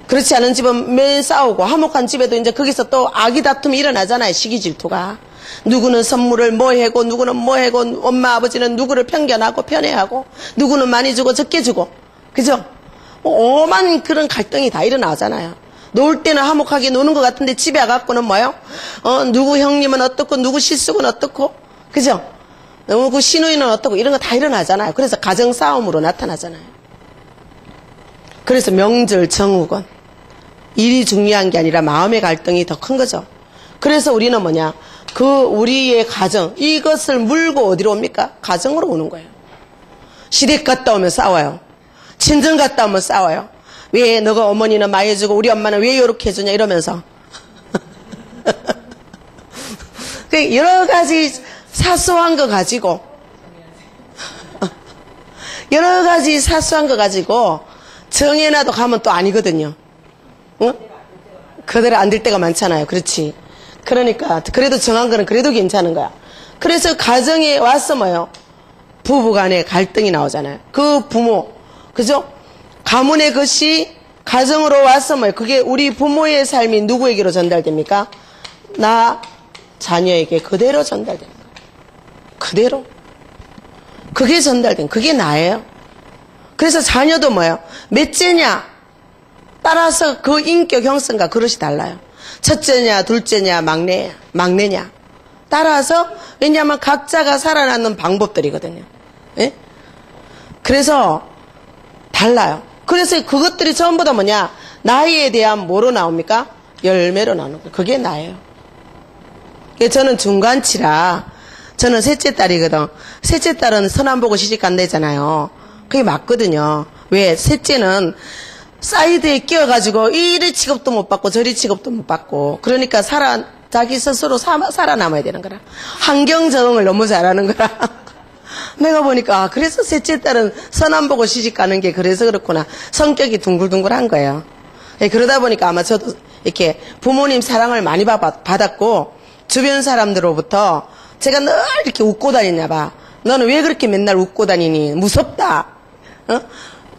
그렇지 않은 집은 매일 싸우고, 화목한 집에도 이제 거기서 또 아기 다툼이 일어나잖아요. 시기 질투가. 누구는 선물을 뭐 해고, 누구는 뭐 해고, 엄마 아버지는 누구를 편견하고 편애하고, 누구는 많이 주고 적게 주고, 그죠? 오만 그런 갈등이 다 일어나잖아요. 놀 때는 화목하게 노는 것 같은데 집에 와갖고는 뭐요? 누구 형님은 어떻고, 누구 시숙은 어떻고, 그죠? 누구 시누이는 어떻고, 이런 거 다 일어나잖아요. 그래서 가정 싸움으로 나타나잖아요. 그래서 명절 정우건, 일이 중요한 게 아니라 마음의 갈등이 더 큰 거죠. 그래서 우리는 뭐냐? 우리의 가정, 이것을 물고 어디로 옵니까? 가정으로 오는 거예요. 시댁 갔다 오면 싸워요. 친정 갔다 오면 싸워요. 왜 너가 어머니는 많이 해주고 우리 엄마는 왜 이렇게 해주냐 이러면서. 여러 가지 사소한 거 가지고 여러 가지 사소한 거 가지고 정해놔도 가면 또 아니거든요. 응? 그대로 안 될 때가 많잖아요. 그렇지. 그러니까 그래도 정한 거는 그래도 괜찮은 거야. 그래서 가정에 와서 뭐요? 부부간에 갈등이 나오잖아요. 그 부모, 그죠? 가문의 것이 가정으로 와서 뭐요? 그게 우리 부모의 삶이 누구에게로 전달됩니까? 나 자녀에게 그대로 전달되는 거예요. 그대로. 그게 전달된, 그게 나예요. 그래서 자녀도 뭐예요? 몇째냐? 따라서 그 인격 형성과 그릇이 달라요. 첫째냐, 둘째냐, 막내냐. 따라서, 왜냐하면 각자가 살아나는 방법들이거든요. 예? 그래서 달라요. 그래서 그것들이 전부 다 뭐냐? 나이에 대한 뭐로 나옵니까? 열매로 나오는 거예요. 그게 나예요. 저는 중간치라, 저는 셋째 딸이거든. 셋째 딸은 선 안 보고 시집 간다잖아요. 그게 맞거든요. 왜? 셋째는 사이드에 끼어가지고 이리 취급도 못 받고 저리 취급도 못 받고, 그러니까 자기 스스로 살아남아야 되는 거라. 환경 적응을 너무 잘하는 거라. 내가 보니까 그래서 셋째 딸은 선 안 보고 시집 가는 게 그래서 그렇구나. 성격이 둥글둥글한 거예요. 그러다 보니까 아마 저도 이렇게 부모님 사랑을 많이 받았고, 주변 사람들로부터 제가 늘 이렇게 웃고 다니나 봐. 너는 왜 그렇게 맨날 웃고 다니니? 무섭다.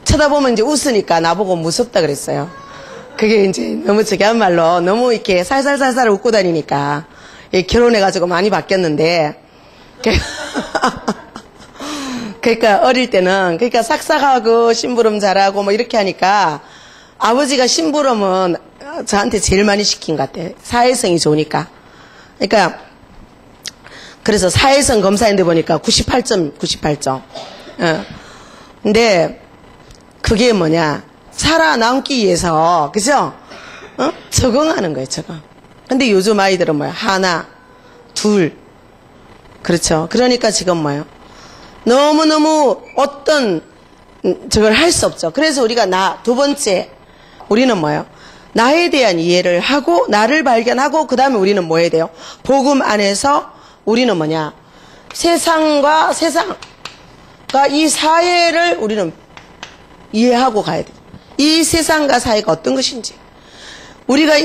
쳐다보면 이제 웃으니까 나보고 무섭다 그랬어요. 그게 이제 너무 저기야말로 너무 이렇게 살살살살 웃고 다니니까 결혼해가지고 많이 바뀌었는데, 그러니까 어릴 때는 그러니까 삭삭하고 심부름 잘하고 뭐 이렇게 하니까 아버지가 심부름은 저한테 제일 많이 시킨 것 같아요. 사회성이 좋으니까. 그러니까 그래서 사회성 검사인데 보니까 98점. 근데 그게 뭐냐? 살아남기 위해서, 그죠? 적응하는 거예요, 적응. 근데 요즘 아이들은 뭐야? 하나, 둘. 그렇죠. 그러니까 지금 뭐예요? 너무너무 어떤, 저걸 할 수 없죠. 그래서 우리가 두 번째, 우리는 뭐예요? 나에 대한 이해를 하고, 나를 발견하고, 그 다음에 우리는 뭐 해야 돼요? 복음 안에서 우리는 뭐냐? 세상과 이 사회를 우리는 이해하고 가야 돼. 이 세상과 사회가 어떤 것인지. 우리가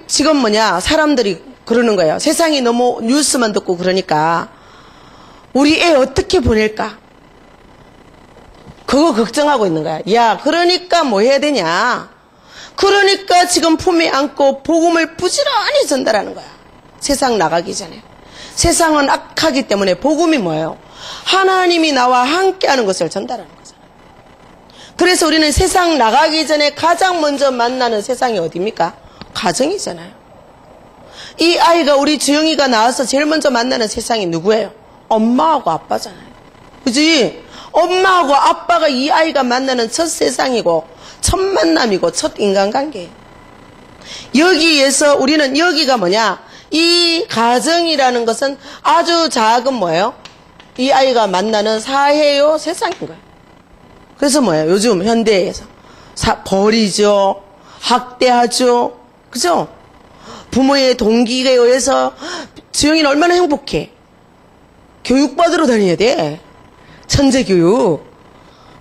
지금 뭐냐, 사람들이 그러는 거예요. 세상이 너무 뉴스만 듣고 그러니까 우리 애 어떻게 보낼까? 그거 걱정하고 있는 거야. 야, 그러니까 뭐 해야 되냐? 그러니까 지금 품에 안고 복음을 부지런히 전달하는 거야. 세상 나가기 전에. 세상은 악하기 때문에 복음이 뭐예요? 하나님이 나와 함께하는 것을 전달하는 거잖아요. 그래서 우리는 세상 나가기 전에 가장 먼저 만나는 세상이 어디입니까? 가정이잖아요. 이 아이가, 우리 주영이가 나와서 제일 먼저 만나는 세상이 누구예요? 엄마하고 아빠잖아요. 그지? 엄마하고 아빠가 이 아이가 만나는 첫 세상이고 첫 만남이고 첫 인간관계예요. 여기에서 우리는 여기가 뭐냐? 이 가정이라는 것은 아주 작은 뭐예요? 이 아이가 만나는 사회요 세상인 거예요. 그래서 뭐예요? 요즘 현대에서 버리죠, 학대하죠, 그죠? 부모의 동기에 의해서 주영이는 얼마나 행복해. 교육받으러 다녀야 돼. 천재교육.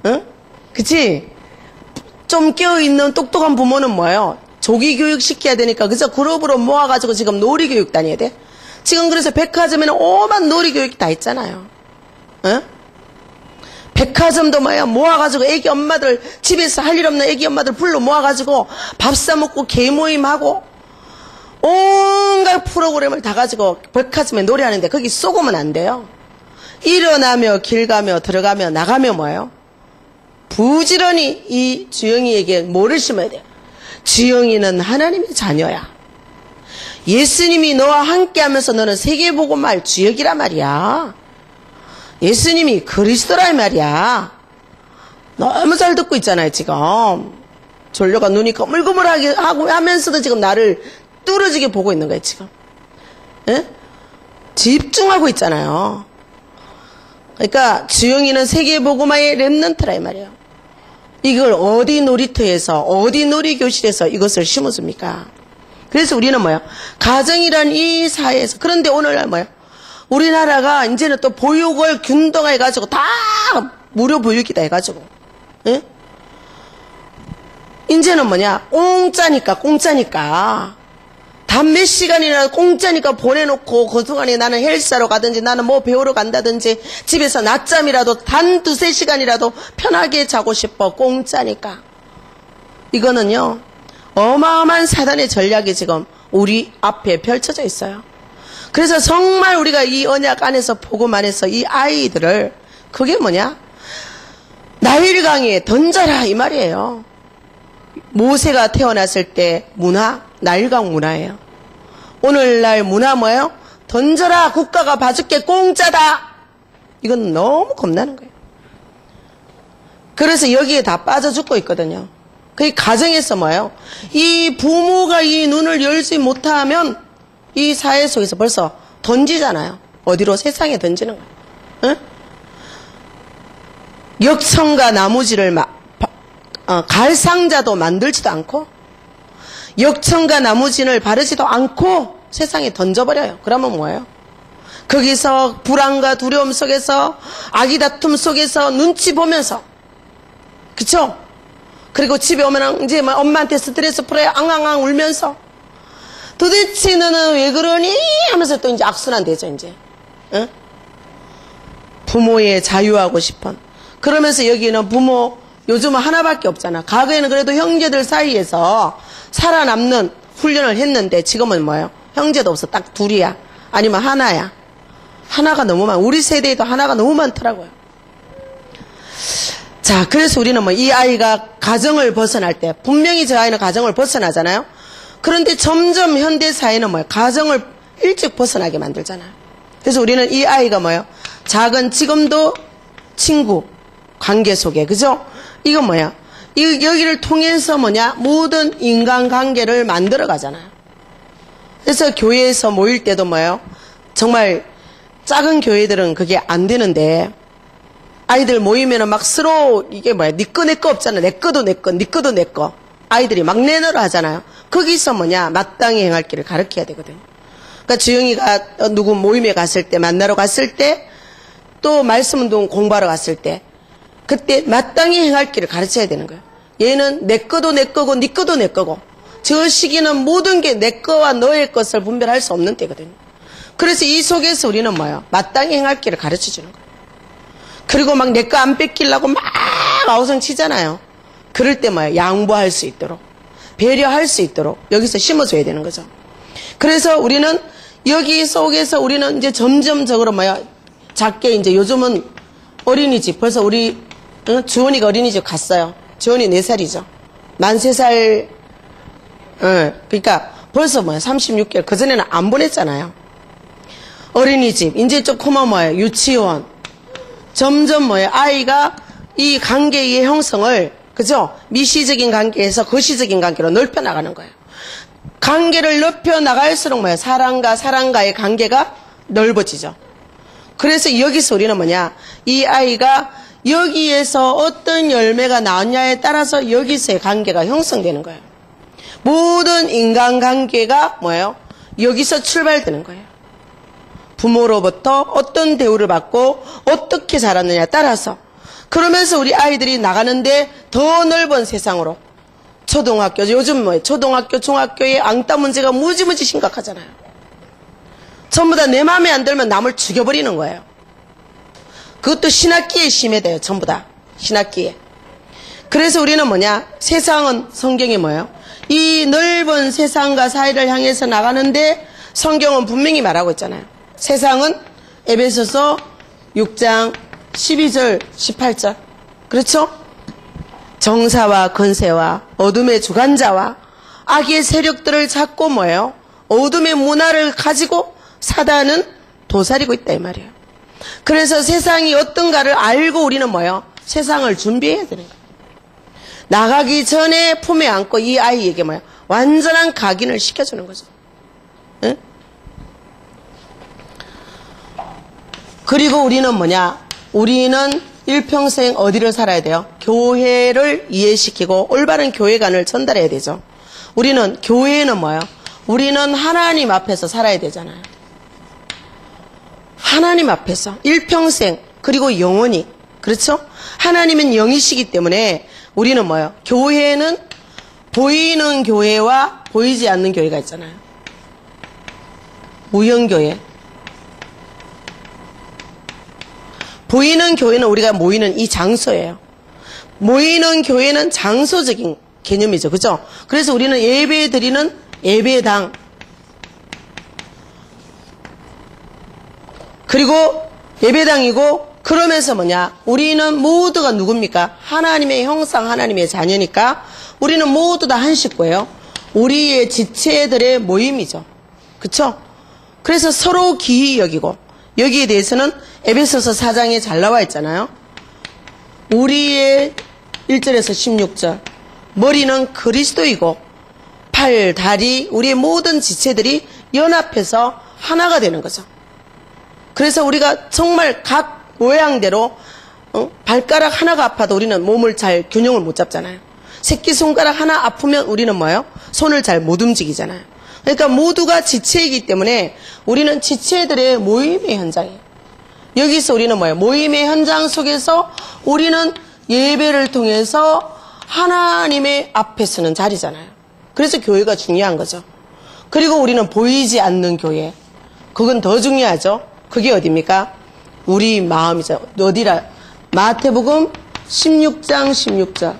응? 그치? 좀 깨어있는 똑똑한 부모는 뭐예요? 조기교육 시켜야 되니까, 그죠? 그룹으로 모아가지고 지금 놀이교육 다녀야 돼. 지금 그래서 백화점에는 오만 놀이교육이 다 있잖아요. 응? 백화점도 뭐야 모아가지고 애기 엄마들 집에서 할 일 없는 애기 엄마들 불러 모아가지고 밥 사먹고 개모임하고 온갖 프로그램을 다 가지고 백화점에 노래하는데 거기 쏘고면 안 돼요. 일어나며 길 가며 들어가며 나가며 뭐예요? 부지런히 이 주영이에게 뭐를 심어야 돼요? 주영이는 하나님의 자녀야. 예수님이 너와 함께 하면서 너는 세계복음할 주역이란 말이야. 예수님이 그리스도라 말이야. 너무 잘 듣고 있잖아요 지금. 졸려가 눈이 거물거물하게 하고 하면서도 지금 나를 뚫어지게 보고 있는 거예요 지금. 예? 집중하고 있잖아요. 그러니까 주영이는 세계복음화의 렘넌트라 이 말이에요. 이걸 어디 놀이터에서 어디 놀이교실에서 이것을 심어줍니까? 그래서 우리는 뭐야? 가정이란 이 사회에서. 그런데 오늘날 뭐야? 우리나라가 이제는 또 보육을 균등화해가지고 다 무료 보육이다 해가지고. 예? 이제는 뭐냐? 공짜니까. 단 몇 시간이나 공짜니까 보내놓고 그동안에 나는 헬스하러 가든지 나는 뭐 배우러 간다든지 집에서 낮잠이라도 단 2-3시간이라도 편하게 자고 싶어. 공짜니까. 이거는요. 어마어마한 사단의 전략이 지금 우리 앞에 펼쳐져 있어요. 그래서 정말 우리가 이 언약 안에서 복음 안에서 이 아이들을 그게 뭐냐? 나일강에 던져라 이 말이에요. 모세가 태어났을 때 문화 나일강 문화예요. 오늘날 문화 뭐예요? 던져라 국가가 봐줄게 공짜다. 이건 너무 겁나는 거예요. 그래서 여기에 다 빠져 죽고 있거든요. 그 가정에서 뭐예요? 이 부모가 이 눈을 열지 못하면 이 사회 속에서 벌써 던지잖아요. 어디로? 세상에 던지는 거예요. 응? 역청과 나무지를 갈상자도 만들지도 않고 역청과 나무진을 바르지도 않고 세상에 던져버려요. 그러면 뭐예요? 거기서 불안과 두려움 속에서 아기 다툼 속에서 눈치 보면서 그쵸? 그리고 집에 오면 이제 엄마한테 스트레스 풀어요. 앙앙앙 울면서 도대체 너는 왜 그러니? 하면서 또 이제 악순환 되죠 이제. 응? 부모의 자유하고 싶은. 그러면서 여기는 부모 요즘은 하나밖에 없잖아. 과거에는 그래도 형제들 사이에서 살아남는 훈련을 했는데 지금은 뭐예요? 형제도 없어. 딱 둘이야. 아니면 하나야. 하나가 너무 많아. 우리 세대에도 하나가 너무 많더라고요. 자, 그래서 우리는 뭐 이 아이가 가정을 벗어날 때 분명히 저 아이는 가정을 벗어나잖아요. 그런데 점점 현대 사회는 뭐예요? 가정을 일찍 벗어나게 만들잖아요. 그래서 우리는 이 아이가 뭐예요? 작은 지금도 친구 관계 속에 그죠? 이건 뭐야? 여기를 통해서 뭐냐? 모든 인간관계를 만들어 가잖아요. 그래서 교회에서 모일 때도 뭐예요? 정말 작은 교회들은 그게 안 되는데 아이들 모이면은 막 서로 이게 뭐야? 네 거 내 거 없잖아. 내 거도 내 거, 네 거도 내 거. 아이들이 막 내놓으라 하잖아요. 거기서 뭐냐? 마땅히 행할 길을 가르쳐야 되거든요. 그러니까 주영이가 누구 모임에 갔을 때 만나러 갔을 때 또 말씀운동 공부하러 갔을 때 그때 마땅히 행할 길을 가르쳐야 되는 거예요. 얘는 내 거도 내 거고 네 거도 내 거고 저 시기는 모든 게 내 거와 너의 것을 분별할 수 없는 때거든요. 그래서 이 속에서 우리는 뭐예요? 마땅히 행할 길을 가르쳐주는 거예요. 그리고 막 내 거 안 뺏기려고 막 아우성 치잖아요. 그럴 때 뭐예요? 양보할 수 있도록 배려할 수 있도록 여기서 심어줘야 되는 거죠. 그래서 우리는 여기 속에서 우리는 이제 점점적으로 뭐예요? 작게 이제 요즘은 어린이집 벌써 우리 주원이가 어린이집 갔어요. 주원이 4살이죠. 만 3살 그러니까 벌써 뭐야 36개월 그전에는 안 보냈잖아요. 어린이집 이제 조금만 뭐예요? 유치원 점점 뭐예요? 아이가 이 관계의 형성을 그죠? 미시적인 관계에서 거시적인 관계로 넓혀 나가는 거예요. 관계를 넓혀 나갈수록 뭐예요? 사람과 사람과의 관계가 넓어지죠. 그래서 여기서 우리는 뭐냐? 이 아이가 여기에서 어떤 열매가 나왔냐에 따라서 여기서의 관계가 형성되는 거예요. 모든 인간관계가 뭐예요? 여기서 출발되는 거예요. 부모로부터 어떤 대우를 받고 어떻게 자랐느냐에 따라서 그러면서 우리 아이들이 나가는데 더 넓은 세상으로 초등학교 요즘 뭐예요? 초등학교 중학교의 앙따 문제가 무지무지 심각하잖아요. 전부 다 내 마음에 안 들면 남을 죽여버리는 거예요. 그것도 신학기에 심해돼요. 전부 다. 신학기에. 그래서 우리는 뭐냐? 세상은 성경이 뭐예요? 이 넓은 세상과 사회를 향해서 나가는데 성경은 분명히 말하고 있잖아요. 세상은 에베소서 6장 12절 18절. 그렇죠? 정사와 권세와 어둠의 주관자와 악의 세력들을 잡고 뭐예요? 어둠의 문화를 가지고 사단은 도사리고 있다 이 말이에요. 그래서 세상이 어떤가를 알고 우리는 뭐예요? 세상을 준비해야 되는 거예요. 나가기 전에 품에 안고 이 아이에게 뭐예요? 완전한 각인을 시켜주는 거죠. 응? 그리고 우리는 뭐냐? 우리는 일평생 어디를 살아야 돼요? 교회를 이해시키고 올바른 교회관을 전달해야 되죠. 우리는 교회는 뭐예요? 우리는 하나님 앞에서 살아야 되잖아요. 하나님 앞에서 일평생 그리고 영원히. 그렇죠? 하나님은 영이시기 때문에 우리는 뭐예요? 교회는 보이는 교회와 보이지 않는 교회가 있잖아요. 무형교회. 보이는 교회는 우리가 모이는 이 장소예요. 모이는 교회는 장소적인 개념이죠. 그죠? 그래서 우리는 예배 드리는 예배당. 그리고 예배당이고 그러면서 뭐냐? 우리는 모두가 누굽니까? 하나님의 형상, 하나님의 자녀니까 우리는 모두 다 한 식구예요. 우리의 지체들의 모임이죠. 그쵸? 그래서 서로 기이 여기고 여기에 대해서는 에베소서 4장에 잘 나와 있잖아요. 우리의 1절에서 16절 머리는 그리스도이고 팔, 다리, 우리의 모든 지체들이 연합해서 하나가 되는 거죠. 그래서 우리가 정말 각 모양대로 발가락 하나가 아파도 우리는 몸을 잘 균형을 못 잡잖아요. 새끼손가락 하나 아프면 우리는 뭐예요? 손을 잘 못 움직이잖아요. 그러니까 모두가 지체이기 때문에 우리는 지체들의 모임의 현장이에요. 여기서 우리는 뭐예요? 모임의 현장 속에서 우리는 예배를 통해서 하나님의 앞에 서는 자리잖아요. 그래서 교회가 중요한 거죠. 그리고 우리는 보이지 않는 교회. 그건 더 중요하죠. 그게 어디입니까? 우리 마음이죠. 어디라? 마태복음 16장 16절.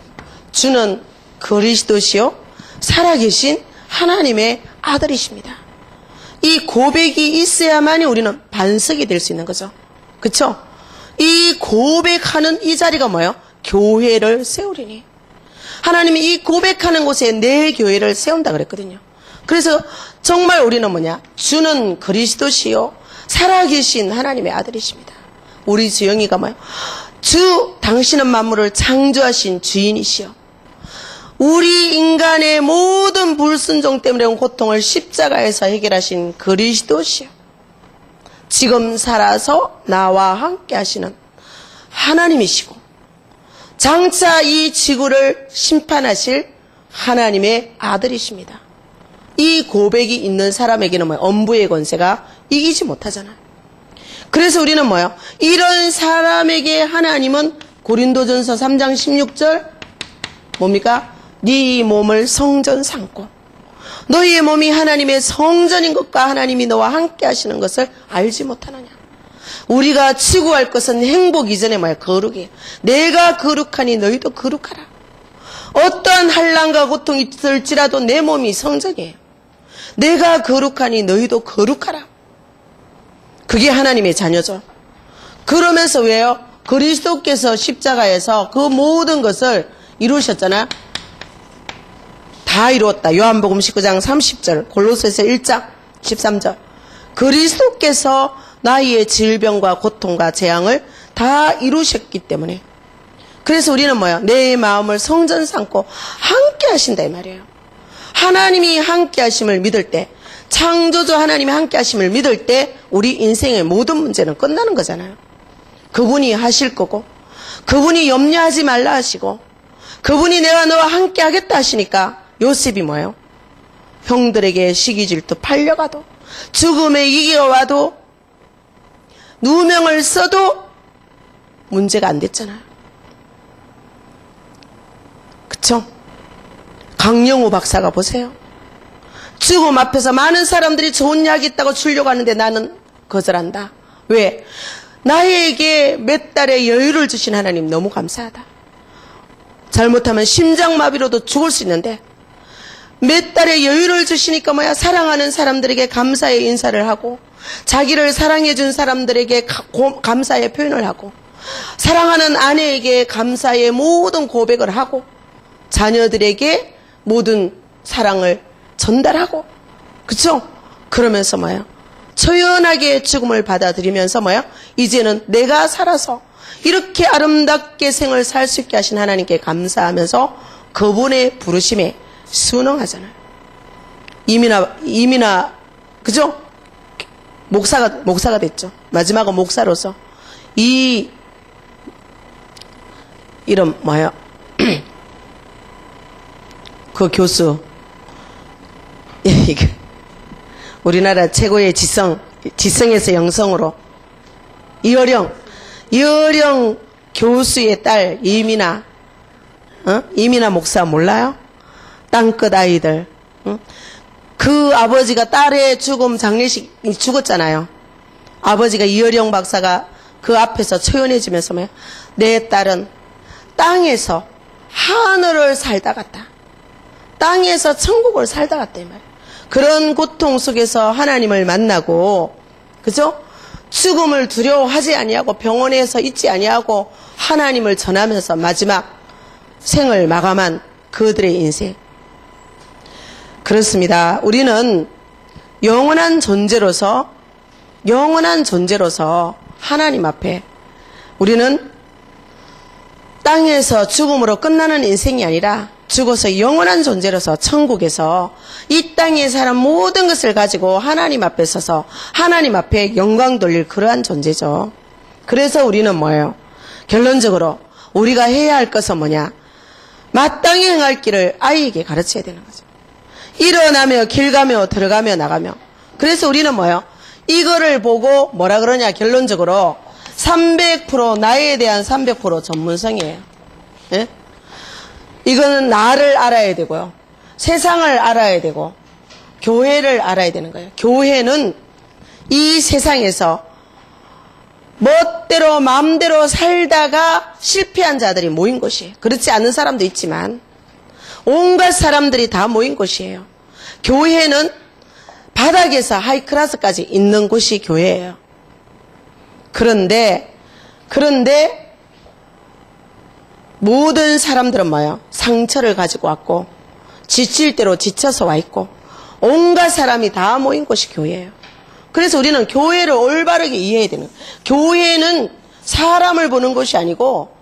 주는 그리스도시요 살아계신 하나님의 아들이십니다. 이 고백이 있어야만이 우리는 반석이 될 수 있는 거죠. 그쵸? 이 고백하는 이 자리가 뭐예요? 교회를 세우리니. 하나님이 이 고백하는 곳에 내 교회를 세운다 그랬거든요. 그래서 정말 우리는 뭐냐? 주는 그리스도시요 살아계신 하나님의 아들이십니다. 우리 주영이가 뭐예요? 주 당신은 만물을 창조하신 주인이시여. 우리 인간의 모든 불순종 때문에 온 고통을 십자가에서 해결하신 그리스도시여. 지금 살아서 나와 함께 하시는 하나님이시고 장차 이 지구를 심판하실 하나님의 아들이십니다. 이 고백이 있는 사람에게는 뭐예요? 엄부의 권세가 이기지 못하잖아요. 그래서 우리는 뭐예요? 이런 사람에게 하나님은 고린도전서 3장 16절 뭡니까? 네 몸을 성전 삼고 너희의 몸이 하나님의 성전인 것과 하나님이 너와 함께 하시는 것을 알지 못하느냐. 우리가 추구할 것은 행복 이전에 뭐야? 거룩이에요. 내가 거룩하니 너희도 거룩하라. 어떠한 환난과 고통이 있을지라도 내 몸이 성전이에요. 내가 거룩하니 너희도 거룩하라. 그게 하나님의 자녀죠. 그러면서 왜요? 그리스도께서 십자가에서 그 모든 것을 이루셨잖아요. 다 이루었다. 요한복음 19장 30절, 골로새서 1장 13절. 그리스도께서 나의 질병과 고통과 재앙을 다 이루셨기 때문에. 그래서 우리는 뭐예요? 내 마음을 성전 삼고 함께 하신다 이 말이에요. 하나님이 함께 하심을 믿을 때, 창조주 하나님이 함께 하심을 믿을 때 우리 인생의 모든 문제는 끝나는 거잖아요. 그분이 하실 거고 그분이 염려하지 말라 하시고 그분이 내가 너와 함께 하겠다 하시니까 요셉이 뭐예요? 형들에게 시기질투 팔려가도 죽음의 위기가 와도 누명을 써도 문제가 안 됐잖아요. 그쵸? 강영우 박사가 보세요. 죽음 앞에서 많은 사람들이 좋은 약이 있다고 주려고 하는데 나는 거절한다. 왜? 나에게 몇 달의 여유를 주신 하나님 너무 감사하다. 잘못하면 심장마비로도 죽을 수 있는데 몇 달의 여유를 주시니까 뭐야, 사랑하는 사람들에게 감사의 인사를 하고, 자기를 사랑해준 사람들에게 감사의 표현을 하고, 사랑하는 아내에게 감사의 모든 고백을 하고, 자녀들에게 모든 사랑을 전달하고, 그쵸? 그러면서 뭐야, 처연하게 죽음을 받아들이면서 뭐야, 이제는 내가 살아서 이렇게 아름답게 생을 살 수 있게 하신 하나님께 감사하면서 그분의 부르심에 순응하잖아요. 이민아, 그죠? 목사가 됐죠. 마지막은 목사로서. 이름 뭐야? 그 교수. 이게 우리나라 최고의 지성에서 영성으로. 이어령 교수의 딸, 이민아. 이민아 목사 몰라요? 땅끝 아이들. 그 아버지가 딸의 죽음 장례식이 죽었잖아요. 아버지가 이어령 박사가 그 앞에서 초연해지면서 뭐야? 내 딸은 땅에서 하늘을 살다 갔다. 땅에서 천국을 살다 갔다 이 말이에요. 그런 고통 속에서 하나님을 만나고, 그죠? 죽음을 두려워하지 아니하고 병원에서 있지 아니하고 하나님을 전하면서 마지막 생을 마감한 그들의 인생. 그렇습니다. 우리는 영원한 존재로서 하나님 앞에 우리는 땅에서 죽음으로 끝나는 인생이 아니라 죽어서 영원한 존재로서 천국에서 이 땅에 사람 모든 것을 가지고 하나님 앞에 서서 하나님 앞에 영광 돌릴 그러한 존재죠. 그래서 우리는 뭐예요? 결론적으로 우리가 해야 할 것은 뭐냐? 마땅히 행할 길을 아이에게 가르쳐야 되는 거죠. 일어나며 길 가며 들어가며 나가며. 그래서 우리는 뭐예요? 이거를 보고 뭐라 그러냐? 결론적으로 300% 나에 대한 300% 전문성이에요. 예? 이거는 나를 알아야 되고요. 세상을 알아야 되고 교회를 알아야 되는 거예요. 교회는 이 세상에서 멋대로 마음대로 살다가 실패한 자들이 모인 곳이에요. 그렇지 않은 사람도 있지만 온갖 사람들이 다 모인 곳이에요. 교회는 바닥에서 하이클래스까지 있는 곳이 교회예요. 그런데 모든 사람들은 뭐예요? 상처를 가지고 왔고 지칠 대로 지쳐서 와 있고 온갖 사람이 다 모인 곳이 교회예요. 그래서 우리는 교회를 올바르게 이해해야 되는 거예요. 교회는 사람을 보는 곳이 아니고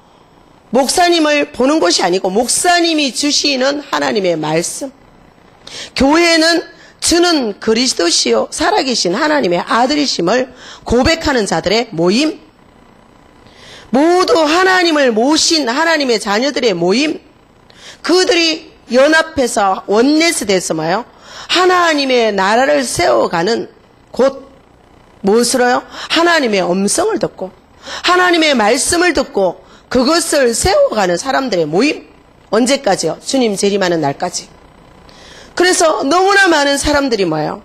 목사님을 보는 곳이 아니고 목사님이 주시는 하나님의 말씀. 교회는 주는 그리스도시요 살아계신 하나님의 아들이심을 고백하는 자들의 모임. 모두 하나님을 모신 하나님의 자녀들의 모임. 그들이 연합해서 원네스 돼서 뭐예요? 하나님의 나라를 세워가는 곳. 무엇으로요? 하나님의 음성을 듣고 하나님의 말씀을 듣고 그것을 세워가는 사람들의 모임. 언제까지요? 주님 재림하는 날까지. 그래서 너무나 많은 사람들이 뭐예요?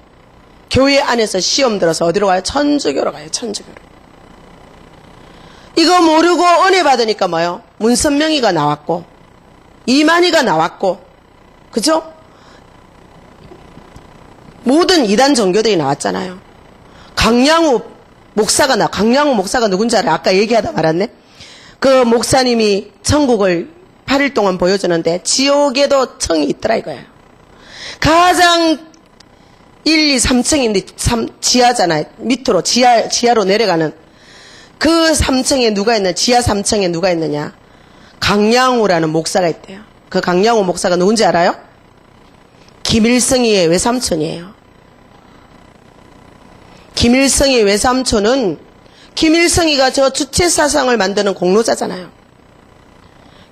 교회 안에서 시험 들어서 어디로 가요? 천주교로 가요. 천주교로. 이거 모르고 은혜 받으니까 뭐예요? 문선명이가 나왔고 이만희가 나왔고, 그죠? 모든 이단 종교들이 나왔잖아요. 강량우 목사가 누군지 알아요? 아까 얘기하다 말았네. 그 목사님이 천국을 8일 동안 보여주는데 지옥에도 청이 있더라 이거예요. 가장 1, 2, 3층인데 지하잖아요. 밑으로 지하로 내려가는 그 3층에 누가 있냐? 지하 3층에 누가 있느냐? 강량우라는 목사가 있대요. 그 강량우 목사가 누군지 알아요? 김일성이의 외삼촌이에요. 김일성의 외삼촌은 김일성이가 저 주체사상을 만드는 공로자잖아요.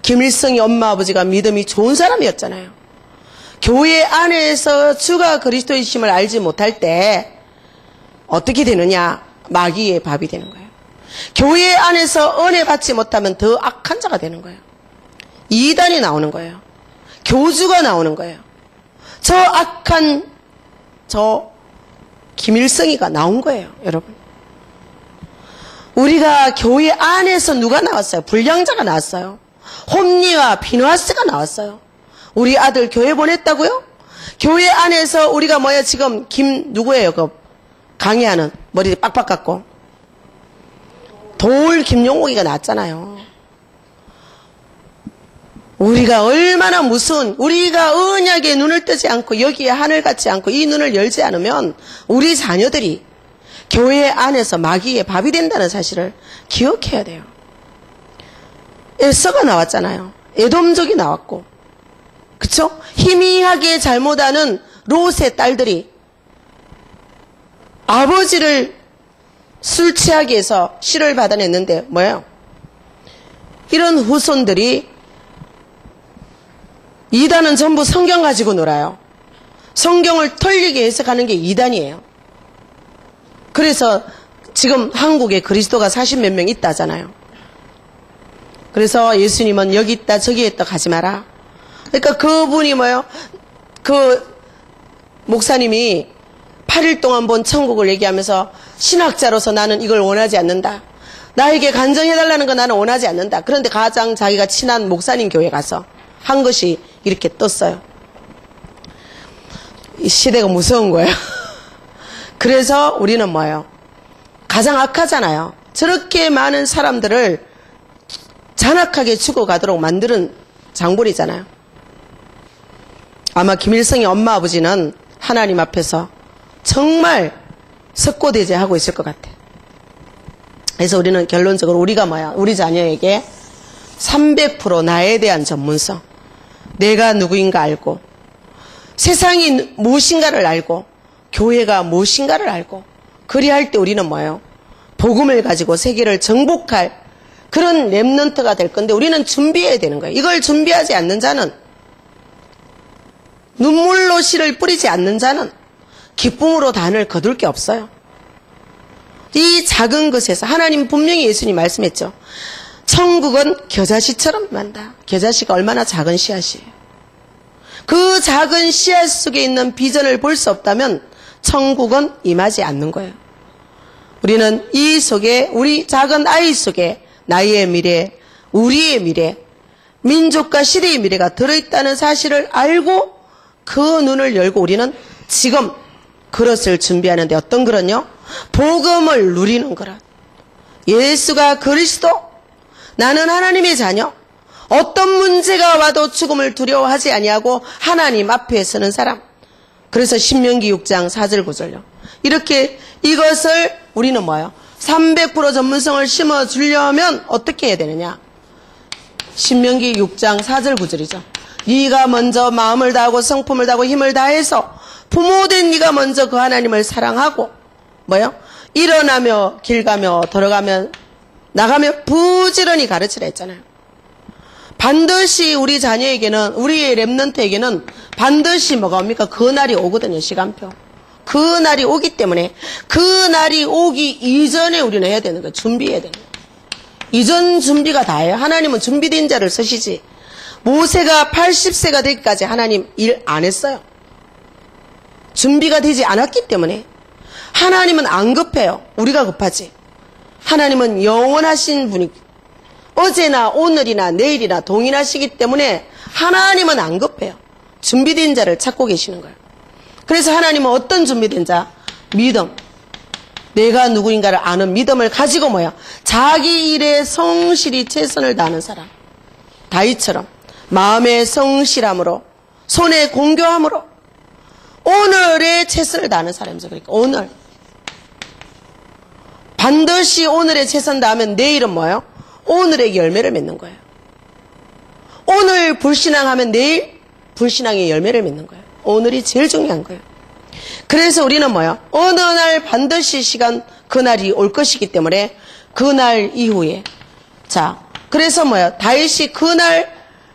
김일성이 엄마 아버지가 믿음이 좋은 사람이었잖아요. 교회 안에서 주가 그리스도이심을 알지 못할 때 어떻게 되느냐? 마귀의 밥이 되는 거예요. 교회 안에서 은혜 받지 못하면 더 악한 자가 되는 거예요. 이단이 나오는 거예요. 교주가 나오는 거예요. 저 악한 김일성이가 나온 거예요, 여러분. 우리가 교회 안에서 누가 나왔어요? 불량자가 나왔어요. 홈리와 피누아스가 나왔어요. 우리 아들 교회 보냈다고요? 교회 안에서 우리가 지금 누구예요? 그 강의하는 머리 빡빡 깎고 돌 김용옥이가 나왔잖아요. 우리가 얼마나 무서운, 우리가 언약에 눈을 뜨지 않고 여기에 하늘 같지 않고 이 눈을 열지 않으면 우리 자녀들이 교회 안에서 마귀의 밥이 된다는 사실을 기억해야 돼요. 에서가 나왔잖아요. 에돔족이 나왔고, 그쵸? 희미하게 잘못하는 롯의 딸들이 아버지를 술 취하게 해서 시를 받아냈는데 뭐예요? 이런 후손들이 이단은 전부 성경 가지고 놀아요. 성경을 틀리게 해석하는 게 이단이에요. 그래서 지금 한국에 그리스도가 40몇 명 있다잖아요. 그래서 예수님은 여기 있다 저기 있다 가지 마라. 그러니까 그분이 그 목사님이 8일 동안 본 천국을 얘기하면서 신학자로서 나는 이걸 원하지 않는다. 나에게 간증해달라는 거 나는 원하지 않는다. 그런데 가장 자기가 친한 목사님 교회 가서 한 것이 이렇게 떴어요. 이 시대가 무서운 거예요. 그래서 우리는 가장 악하잖아요. 저렇게 많은 사람들을 잔악하게 죽어가도록 만드는 장본이잖아요. 아마 김일성의 엄마 아버지는 하나님 앞에서 정말 석고대죄하고 있을 것 같아. 그래서 우리는 결론적으로 우리가 우리 자녀에게 300% 나에 대한 전문성, 내가 누구인가 알고, 세상이 무엇인가를 알고, 교회가 무엇인가를 알고, 그리할 때 우리는 복음을 가지고 세계를 정복할 그런 렘넌트가 될 건데 우리는 준비해야 되는 거예요. 이걸 준비하지 않는 자는, 눈물로 씨를 뿌리지 않는 자는 기쁨으로 단을 거둘 게 없어요. 이 작은 것에서 하나님 분명히 예수님 말씀했죠. 천국은 겨자씨처럼 만다. 겨자씨가 얼마나 작은 씨앗이에요. 그 작은 씨앗 속에 있는 비전을 볼 수 없다면 천국은 임하지 않는 거예요. 우리는 이 속에, 우리 작은 아이 속에 나의 미래, 우리의 미래, 민족과 시대의 미래가 들어있다는 사실을 알고 그 눈을 열고 우리는 지금 그릇을 준비하는데, 어떤 그릇요? 복음을 누리는 그릇. 예수가 그리스도, 나는 하나님의 자녀, 어떤 문제가 와도 죽음을 두려워하지 아니하고 하나님 앞에 서는 사람. 그래서 신명기 6장 4절 9절요. 이렇게 이것을 우리는 300% 전문성을 심어주려면 어떻게 해야 되느냐? 신명기 6장 4절 9절이죠. 네가 먼저 마음을 다하고 성품을 다하고 힘을 다해서 부모된 네가 먼저 그 하나님을 사랑하고 일어나며 길 가며 걸어가며 나가며 부지런히 가르치라 했잖아요. 반드시 우리 자녀에게는, 우리의 렘넌트에게는 반드시 뭐가 옵니까? 그 날이 오거든요. 시간표. 그 날이 오기 때문에 그 날이 오기 이전에 우리는 해야 되는 거예요. 준비해야 되는 거예요. 이전 준비가 다예요. 하나님은 준비된 자를 쓰시지. 모세가 80세가 되기까지 하나님 일 안 했어요. 준비가 되지 않았기 때문에. 하나님은 안 급해요. 우리가 급하지. 하나님은 영원하신 분이 어제나 오늘이나 내일이나 동일하시기 때문에 하나님은 안 급해요. 준비된 자를 찾고 계시는 거예요. 그래서 하나님은 어떤 준비된 자? 믿음. 내가 누구인가를 아는 믿음을 가지고 자기 일에 성실히 최선을 다하는 사람. 다윗처럼 마음의 성실함으로, 손의 공교함으로 오늘의 최선을 다하는 사람이죠. 그러니까 오늘. 반드시 오늘의 최선 다하면 내일은 오늘의 열매를 맺는 거예요. 오늘 불신앙하면 내일 불신앙의 열매를 맺는 거예요. 오늘이 제일 중요한 거예요. 그래서 우리는 어느 날 반드시 시간, 그날이 올 것이기 때문에 그날 이후에. 자, 그래서 다윗이 그날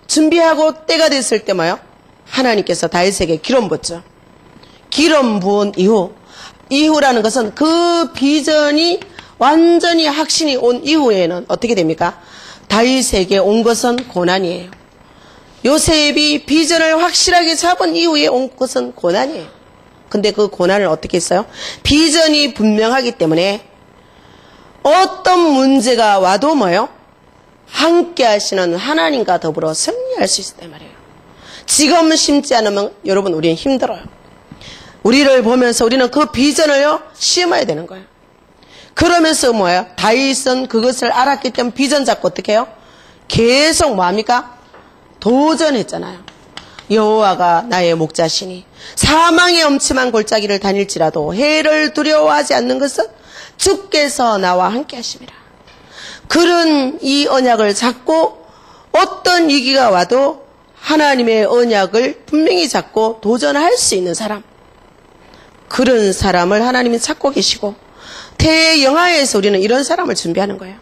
준비하고 때가 됐을 때 하나님께서 다윗에게 기름 붓죠. 기름 부은 이후라는 것은 그 비전이 완전히 확신이 온 이후에는 어떻게 됩니까? 다윗에게 온 것은 고난이에요. 요셉이 비전을 확실하게 잡은 이후에 온 것은 고난이에요. 근데 그 고난을 어떻게 했어요? 비전이 분명하기 때문에 어떤 문제가 와도 뭐요? 함께 하시는 하나님과 더불어 승리할 수 있단 말이에요. 지금 심지 않으면 여러분 우리는 힘들어요. 우리를 보면서 우리는 그 비전을요 심어야 되는 거예요. 그러면서 뭐예요? 다윗은 그것을 알았기 때문에 비전 잡고 어떻게 해요? 계속 뭐합니까? 도전했잖아요. 여호와가 나의 목자시니 사망의 엄침한 골짜기를 다닐지라도 해를 두려워하지 않는 것은 주께서 나와 함께 하심이라. 그런 이 언약을 잡고 어떤 위기가 와도 하나님의 언약을 분명히 잡고 도전할 수 있는 사람, 그런 사람을 하나님이 찾고 계시고 대영화에서 우리는 이런 사람을 준비하는 거예요.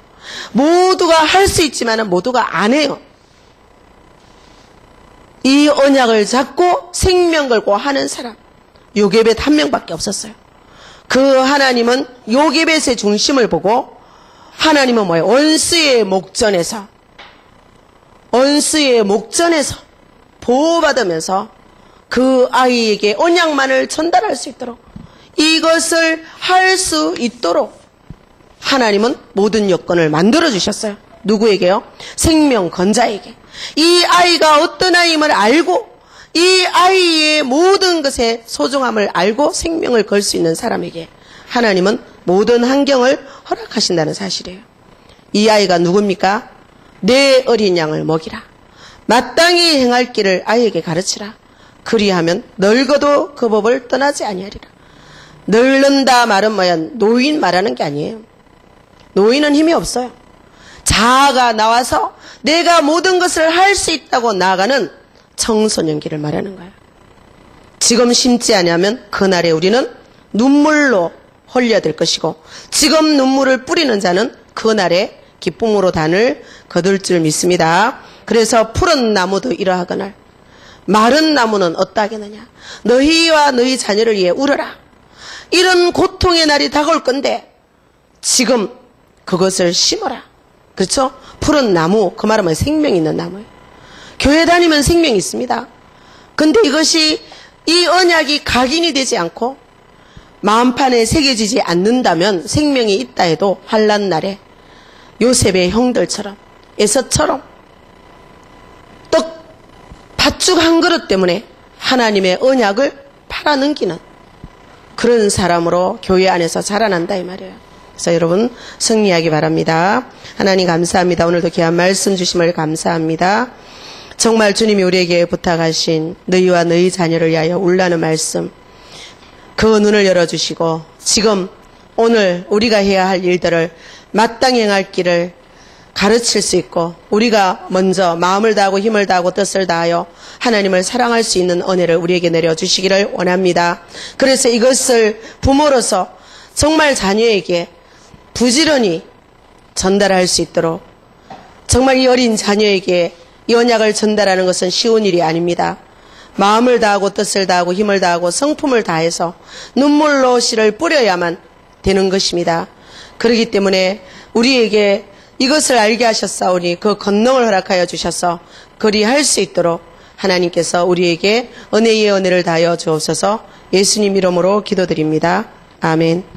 모두가 할 수 있지만 모두가 안 해요. 이 언약을 잡고 생명 걸고 하는 사람, 요게벳 한 명밖에 없었어요. 그 하나님은 요게벳의 중심을 보고 하나님은 뭐예요? 원수의 목전에서 보호받으면서 그 아이에게 언약만을 전달할 수 있도록, 이것을 할 수 있도록 하나님은 모든 여건을 만들어 주셨어요. 누구에게요? 생명건자에게. 이 아이가 어떤 아이임을 알고 이 아이의 모든 것의 소중함을 알고 생명을 걸 수 있는 사람에게 하나님은 모든 환경을 허락하신다는 사실이에요. 이 아이가 누굽니까? 내 어린 양을 먹이라. 마땅히 행할 길을 아이에게 가르치라. 그리하면 늙어도 그 법을 떠나지 아니하리라. 늙는다 말은 뭐야? 노인 말하는 게 아니에요. 노인은 힘이 없어요. 자아가 나와서 내가 모든 것을 할 수 있다고 나아가는 청소년기를 말하는 거예요. 지금 심지 않으면 그날에 우리는 눈물로 헐려들 것이고, 지금 눈물을 뿌리는 자는 그날에 기쁨으로 단을 거둘 줄 믿습니다. 그래서 푸른 나무도 이러하거늘 마른 나무는 어떠하겠느냐. 너희와 너희 자녀를 위해 울어라. 이런 고통의 날이 다가올 건데 지금 그것을 심어라. 그렇죠? 푸른 나무, 그 말은 생명이 있는 나무예요. 교회 다니면 생명이 있습니다. 근데 이것이 이 언약이 각인이 되지 않고 마음판에 새겨지지 않는다면 생명이 있다 해도 환난 날에 요셉의 형들처럼, 에서처럼 떡 팥죽 한 그릇 때문에 하나님의 언약을 팔아넘기는 그런 사람으로 교회 안에서 자라난다 이 말이에요. 그래서 여러분 승리하기 바랍니다. 하나님 감사합니다. 오늘도 귀한 말씀 주심을 감사합니다. 정말 주님이 우리에게 부탁하신 너희와 너희 자녀를 위하여 울라는 말씀, 그 눈을 열어주시고 지금 오늘 우리가 해야 할 일들을 마땅히 행할 길을 가르칠 수 있고, 우리가 먼저 마음을 다하고 힘을 다하고 뜻을 다하여 하나님을 사랑할 수 있는 은혜를 우리에게 내려주시기를 원합니다. 그래서 이것을 부모로서 정말 자녀에게 부지런히 전달할 수 있도록, 정말 이 어린 자녀에게 이 언약을 전달하는 것은 쉬운 일이 아닙니다. 마음을 다하고 뜻을 다하고 힘을 다하고 성품을 다해서 눈물로 씨를 뿌려야만 되는 것입니다. 그렇기 때문에 우리에게 이것을 알게 하셨사오니 그 권능을 허락하여 주셔서 그리 할 수 있도록 하나님께서 우리에게 은혜의 은혜를 다하여 주옵소서. 예수님 이름으로 기도드립니다. 아멘.